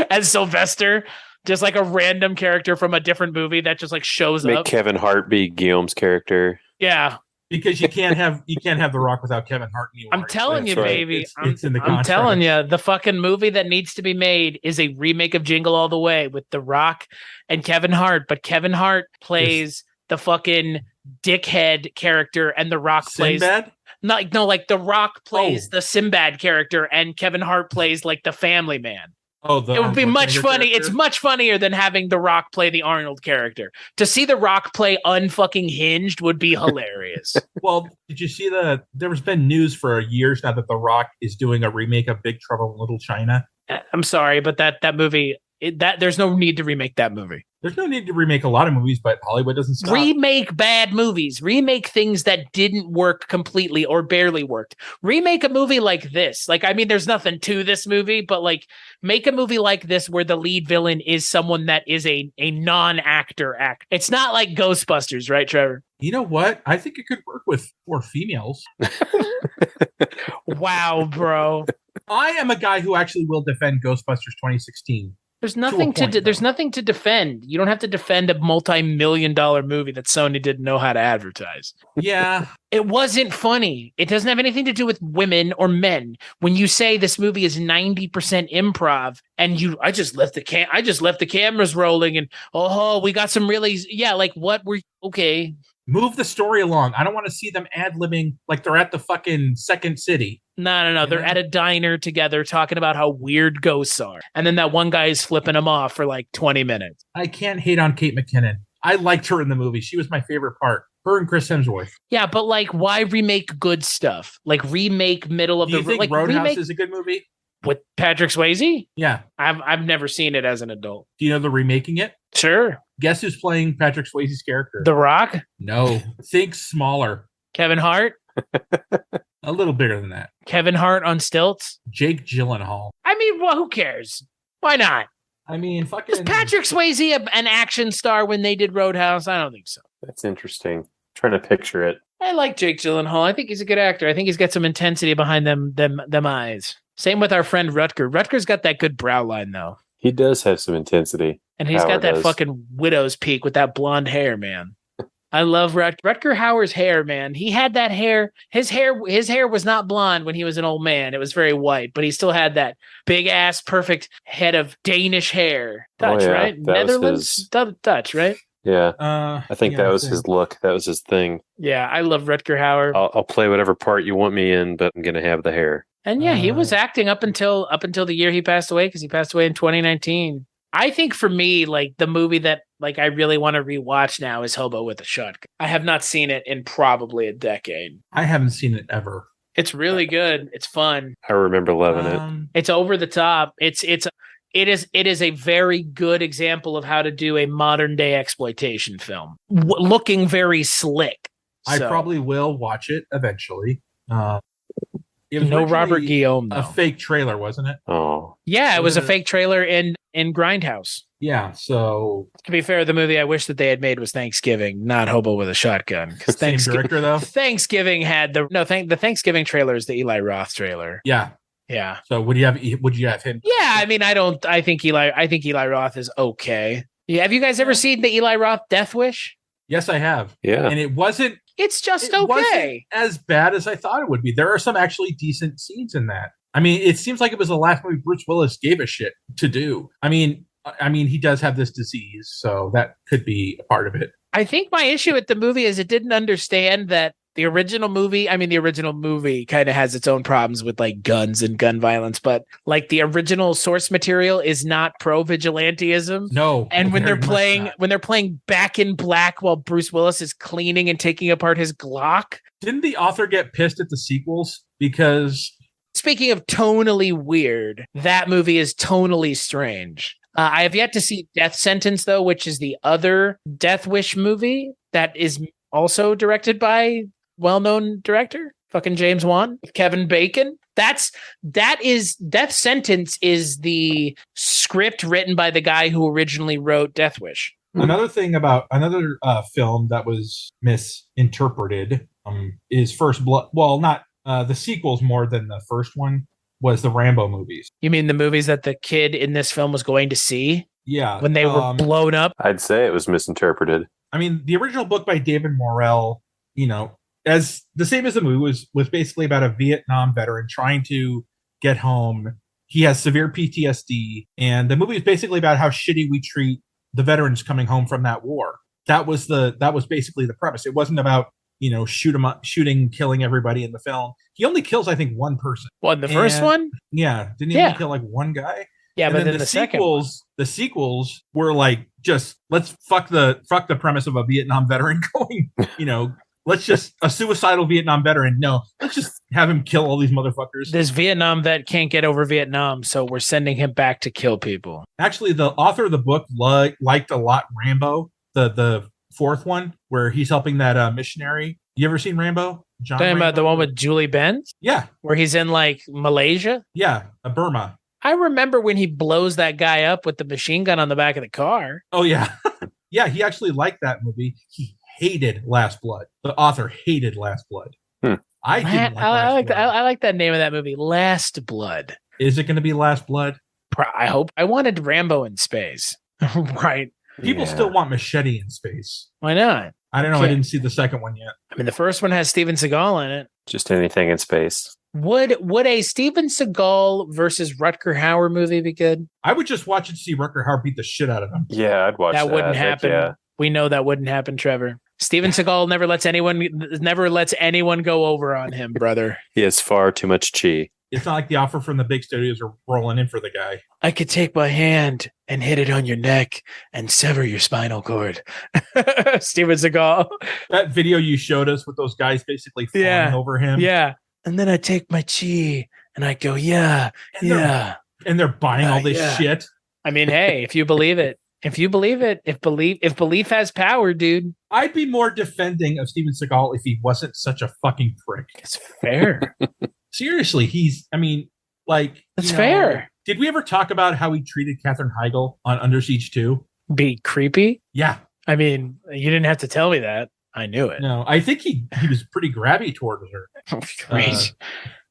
As Sylvester, just like a random character from a different movie that just like shows Make up. Kevin Hart be Guillaume's character. Yeah. Because you can't have The Rock without Kevin Hart anymore. I'm telling you, right. baby. It's in the I'm contract. telling you, the fucking movie that needs to be made is a remake of Jingle All the Way with The Rock and Kevin Hart. But Kevin Hart plays the fucking dickhead character, and The Rock plays Sinbad? like The Rock plays the Sinbad character, and Kevin Hart plays like the family man. Oh, It would be much funny. It's much funnier than having The Rock play the Arnold character. To see The Rock play unfucking Hinged would be hilarious. Well, did you see there's been news for years now that The Rock is doing a remake of Big Trouble in Little China? I'm sorry, but that movie, there's no need to remake that movie. There's no need to remake a lot of movies, but Hollywood doesn't stop. Remake bad movies. Remake things that didn't work completely or barely worked. Remake a movie like this. Like, I mean, there's nothing to this movie, but like, make a movie like this where the lead villain is someone that is a non-actor act. It's not like Ghostbusters, right, Trevor? You know what? I think it could work with 4 females. Wow, bro. I am a guy who actually will defend Ghostbusters 2016. There's nothing there's though. nothing to defend. You don't have to defend a multi-million-dollar movie that Sony didn't know how to advertise. Yeah. It wasn't funny. It doesn't have anything to do with women or men. When you say this movie is 90% improv and I just left the cameras rolling and we got some really okay. Move the story along. I don't want to see them ad-libbing like they're at the fucking Second City. No. They're at a diner together talking about how weird ghosts are. And then that one guy is flipping them off for like 20 minutes. I can't hate on Kate McKinnon. I liked her in the movie. She was my favorite part. Her and Chris Hemsworth. Yeah, but like, why remake good stuff? Like remake middle of Do you think like Roadhouse is a good movie? With Patrick Swayze? Yeah. I've never seen it as an adult. Do you know they're remaking it? Sure. Guess who's playing Patrick Swayze's character? The Rock? No. Think smaller. Kevin Hart? A little bigger than that. Kevin Hart on stilts? Jake Gyllenhaal. I mean, well, who cares? Why not? I mean, fucking... Was Patrick Swayze an action star when they did Roadhouse? I don't think so. That's interesting. Trying to picture it. I like Jake Gyllenhaal. I think he's a good actor. I think he's got some intensity behind them eyes. Same with our friend Rutger. Rutger's got that good brow line, though. He does have some intensity. And he's Howard got that does. fucking widow's peak with that blonde hair, man. I love Rutger Hauer's hair, man. He had that hair. His hair was not blonde when he was an old man. It was very white, but he still had that big ass, perfect head of Danish hair. Dutch, right? Netherlands? Dutch, right? Yeah. I think that was his look. That was his thing. Yeah, I love Rutger Hauer. I'll play whatever part you want me in, but I'm going to have the hair. And yeah, he was acting up until the year he passed away, because he passed away in 2019. I think for me, like the movie that like I really want to rewatch now is Hobo with a Shotgun. I have not seen it in probably a decade. I haven't seen it ever. It's really good. It's fun. I remember loving it. It's over the top. It is a very good example of how to do a modern day exploitation film, looking very slick. I probably will watch it eventually. It was no originally Robert Guillaume, though. A fake trailer, wasn't it? Oh, yeah, it was a fake trailer in Grindhouse. Yeah, so To be fair, the movie I wish that they had made was Thanksgiving, not Hobo with a Shotgun. same director though. Thanksgiving had the Thanksgiving trailer is the Eli Roth trailer. Yeah. Yeah. So would you have him? Yeah, I mean, I think Eli Roth is okay. Yeah, have you guys ever seen the Eli Roth Death Wish? Yes, I have. yeah. And it wasn't It's just it wasn't okay. as bad as I thought it would be. There are some actually decent scenes in that. I mean, it seems like it was the last movie Bruce Willis gave a shit to do. I mean, he does have this disease, so that could be a part of it. I think my issue with the movie is it didn't understand that the original movie kind of has its own problems with like guns and gun violence, but like the original source material is not pro vigilantism. No. And when they're very much not. playing Back in Black while Bruce Willis is cleaning and taking apart his Glock. Didn't the author get pissed at the sequels? Because Speaking of tonally weird, that movie is tonally strange. I have yet to see Death Sentence, though, which is the other Death Wish movie that is also directed by well-known director, fucking James Wan, with Kevin Bacon. That is Death Sentence is the script written by the guy who originally wrote Death Wish. another thing about another film that was misinterpreted is First Blood. Well, not the sequels more than the first one was the Rambo movies. You mean the movies that the kid in this film was going to see? Yeah. When they were blown up? I'd say it was misinterpreted. I mean, the original book by David Morrell, as the same as the movie, was basically about a Vietnam veteran trying to get home. He has severe PTSD, and the movie is basically about how shitty we treat the veterans coming home from that war. That was basically the premise. It wasn't about shooting, killing everybody in the film. He only kills, I think, one person. Well, in the first one? Yeah. Didn't he only kill like one guy? Yeah, and but then the second one. The sequels were like, just let's fuck the premise of a Vietnam veteran going, let's just a suicidal Vietnam veteran. No, let's just have him kill all these motherfuckers. This Vietnam vet can't get over Vietnam, so we're sending him back to kill people. Actually, the author of the book liked a lot Rambo, the fourth one, where he's helping that missionary. You ever seen Rambo? John Talking Rambo? about the one with Julie Benz? Yeah. Where he's in like Malaysia? Yeah, Burma. I remember when he blows that guy up with the machine gun on the back of the car. Oh, yeah. Yeah, he actually liked that movie. He hated Last Blood. The author hated Last Blood. I didn't like I like that name of that movie, Last Blood. Is it going to be Last Blood? I hope. I wanted Rambo in space. Right. People still want Machete in space. Why not? I don't know. I didn't see the second one yet. I mean, the first one has Steven Seagal in it. Just anything in space. Would a Steven Seagal versus Rutger Hauer movie be good? I would just watch it to see Rutger Hauer beat the shit out of him. Yeah, I'd watch that. That wouldn't happen. Yeah. We know that wouldn't happen, Trevor. Steven Seagal never lets anyone go over on him, brother. He has far too much chi. It's not like the offer from the big studios are rolling in for the guy. I could take my hand and hit it on your neck and sever your spinal cord. Steven Seagal. That video you showed us with those guys basically falling over him. Yeah. And then I take my chi and I go, yeah. And they're buying all this shit. I mean, hey, if you believe it, if belief has power, dude. I'd be more defending of Steven Seagal if he wasn't such a fucking prick. It's fair. Seriously, it's fair. Did we ever talk about how he treated Katherine Heigl on Under Siege 2? Be creepy? Yeah. I mean, you didn't have to tell me that. I knew it. No, I think he was pretty grabby towards her. Oh, great.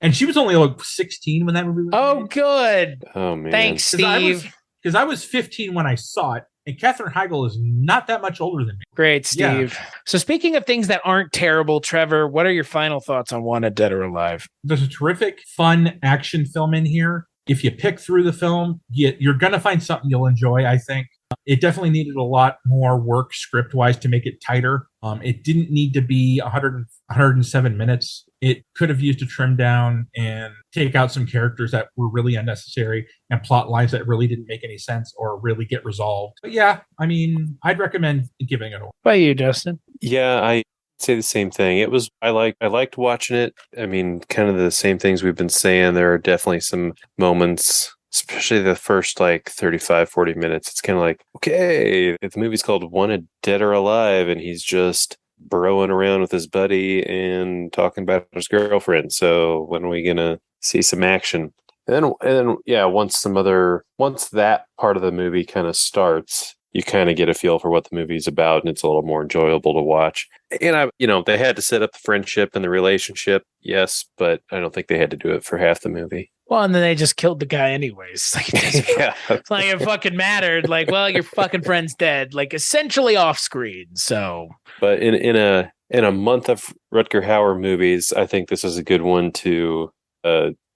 And she was only like 16 when that movie was made. Good. Oh, man. Thanks, Steve. Because I was 15 when I saw it, and Katherine Heigl is not that much older than me. Great, Steve. Yeah. So speaking of things that aren't terrible, Trevor, what are your final thoughts on Wanted Dead or Alive? There's a terrific, fun action film in here. If you pick through the film, you're going to find something you'll enjoy, I think. It definitely needed a lot more work script-wise to make it tighter. It didn't need to be 107 minutes. It could have used a trim down and take out some characters that were really unnecessary and plot lines that really didn't make any sense or really get resolved. But yeah, I mean, I'd recommend giving it a watch. What about you, Justin? Yeah, I say the same thing. I liked watching it. I mean, kind of the same things we've been saying. There are definitely some moments, especially the first 35, 40 minutes. It's kind of like, okay, the movie's called Wanted Dead or Alive, and he's just broing around with his buddy and talking about his girlfriend. So when are we going to see some action? And then, once that part of the movie kind of starts, you kind of get a feel for what the movie's about, and it's a little more enjoyable to watch. And they had to set up the friendship and the relationship, yes, but I don't think they had to do it for half the movie. Well, and then they just killed the guy anyways. It's like it fucking mattered. Like, well, your fucking friend's dead. Like, essentially off screen. So, but in a month of Rutger Hauer movies, I think this is a good one to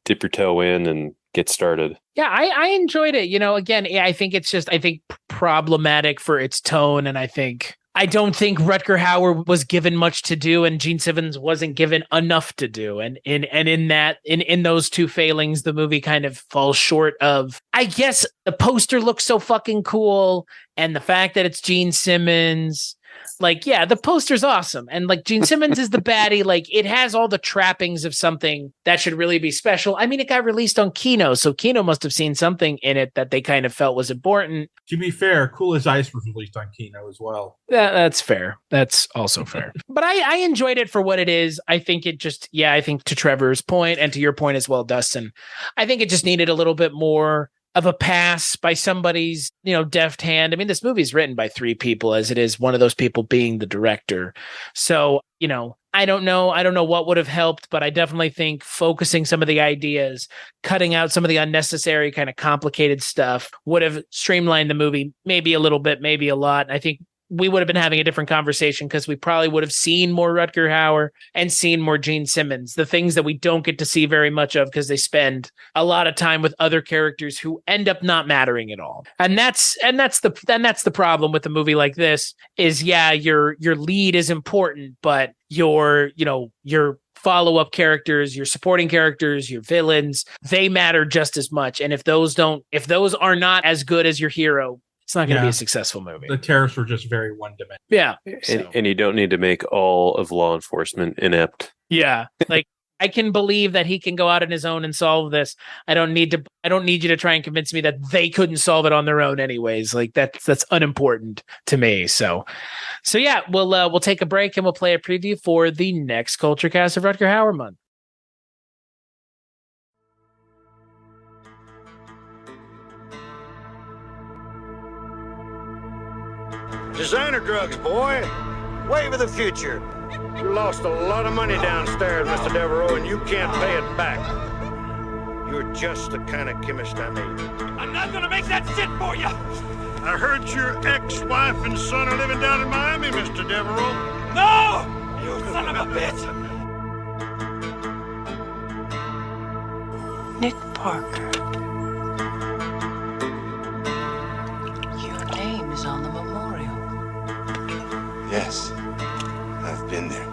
dip your toe in and get started. Yeah, I enjoyed it. Again, I think it's just problematic for its tone, and I think I don't think Rutger Hauer was given much to do, and Gene Simmons wasn't given enough to do. And in those two failings, the movie kind of falls short of. I guess the poster looks so fucking cool, and the fact that it's Gene Simmons. Like, yeah, the poster's awesome. And like Gene Simmons is the baddie. Like, it has all the trappings of something that should really be special. I mean, it got released on Kino, so Kino must have seen something in it that they kind of felt was important. To be fair, Cool as Ice was released on Kino as well. That's fair. That's also fair. But I enjoyed it for what it is. I think it just, I think to Trevor's point and to your point as well, Dustin, I think it just needed a little bit more of a pass by somebody's, deft hand. I mean, this movie is written by three people, as it is one of those people being the director. So, I don't know what would have helped, but I definitely think focusing some of the ideas, cutting out some of the unnecessary kind of complicated stuff would have streamlined the movie, maybe a little bit, maybe a lot. I think we would have been having a different conversation because we probably would have seen more Rutger Hauer and seen more Gene Simmons, the things that we don't get to see very much of because they spend a lot of time with other characters who end up not mattering at all. And that's the problem with a movie like this is, your lead is important, but your follow-up characters, your supporting characters, your villains, they matter just as much. And if those are not as good as your hero, it's not going to be a successful movie. The terrorists were just very one-dimensional. Yeah. And you don't need to make all of law enforcement inept. Yeah. Like, I can believe that he can go out on his own and solve this. I don't need you to try and convince me that they couldn't solve it on their own anyways. Like, that's unimportant to me. So yeah, we'll take a break and we'll play a preview for the next Culture Cast of Rutger Hauer Month. Designer drugs, boy. Wave of the future. You lost a lot of money downstairs, Mr. Devereaux, and you can't pay it back. You're just the kind of chemist I need. I'm not gonna make that shit for you! I heard your ex-wife and son are living down in Miami, Mr. Devereaux. No! You son of a bitch! Nick Parker. Your name is on the memorial. Yes, I've been there.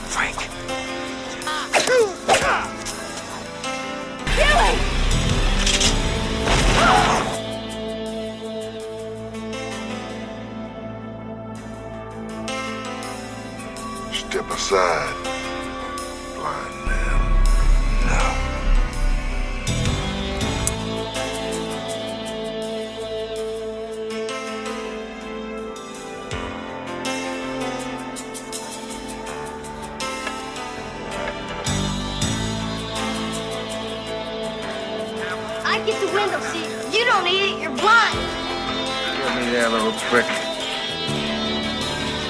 Frank. Step aside, blind man. Now. I get the window seat. You don't need it. You're blind. Get me there, little prick.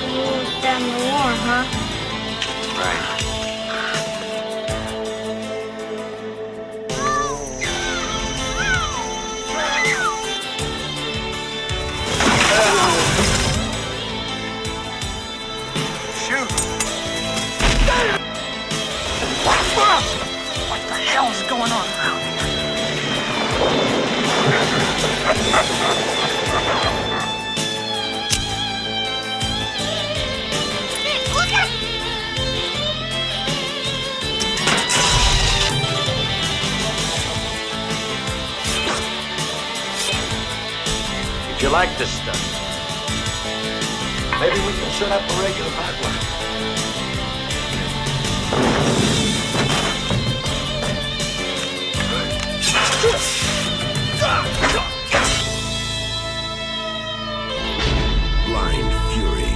You down the war, huh? Right. Shoot! What the hell is going on around here? Nick, look at If you like this stuff, maybe we can set up a regular pipeline. Blind Fury.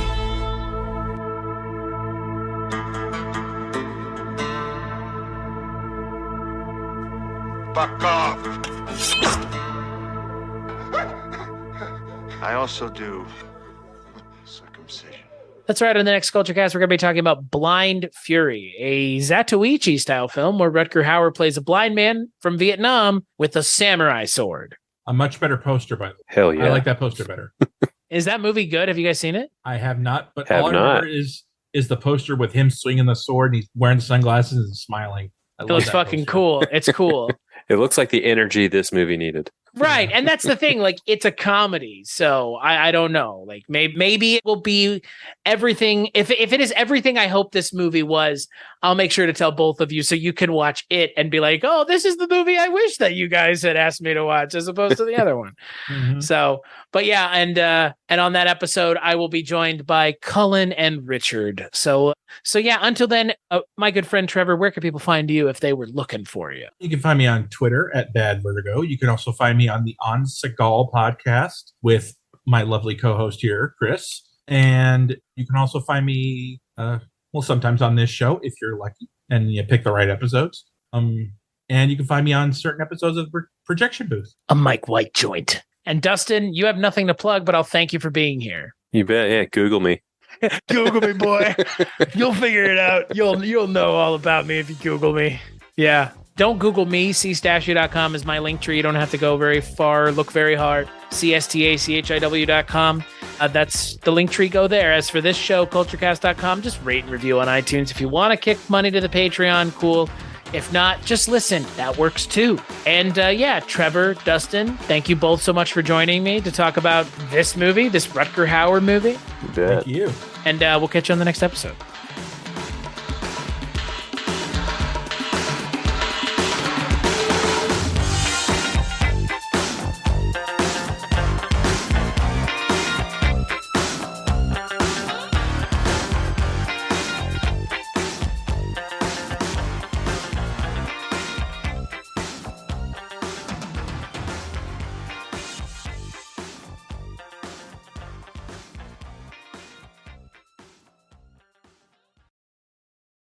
Fuck off! I also do circumcision. That's right. On the next Culture Cast, we're going to be talking about Blind Fury, a Zatoichi style film where Rutger Hauer plays a blind man from Vietnam with a samurai sword. A much better poster, by the way. Hell yeah. I like that poster better. Is that movie good? Have you guys seen it? I have not, but Have all I not. remember is the poster with him swinging the sword and he's wearing the sunglasses and smiling. It looks fucking cool. It's cool. It looks like the energy this movie needed. Right. And that's the thing. Like, it's a comedy. So I don't know. Like, maybe it will be everything. If it is everything I hope this movie was, I'll make sure to tell both of you so you can watch it and be like, oh, this is the movie I wish that you guys had asked me to watch as opposed to the other one. Mm-hmm. So, but yeah. And on that episode, I will be joined by Cullen and Richard. So yeah, until then, my good friend Trevor, where can people find you if they were looking for you? You can find me on Twitter at Bad Vertigo. You can also find me on the On Seagal podcast with my lovely co-host here, Chris. And you can also find me, sometimes on this show if you're lucky and you pick the right episodes. And you can find me on certain episodes of Projection Booth. A Mike White joint. And Dustin, you have nothing to plug, but I'll thank you for being here. You bet. Yeah, Google me. Google me, boy. You'll figure it out. You'll know all about me if you Google me. Yeah. Don't Google me. cstachiw.com is my link tree. You don't have to go very far, look very hard. cstachiw.com. That's the link tree. Go there. As for this show, culturecast.com, just rate and review on iTunes. If you want to kick money to the Patreon, cool. If not, just listen. That works too. And Trevor, Dustin, thank you both so much for joining me to talk about this movie, this Rutger Hauer movie. You bet. Thank you. And we'll catch you on the next episode.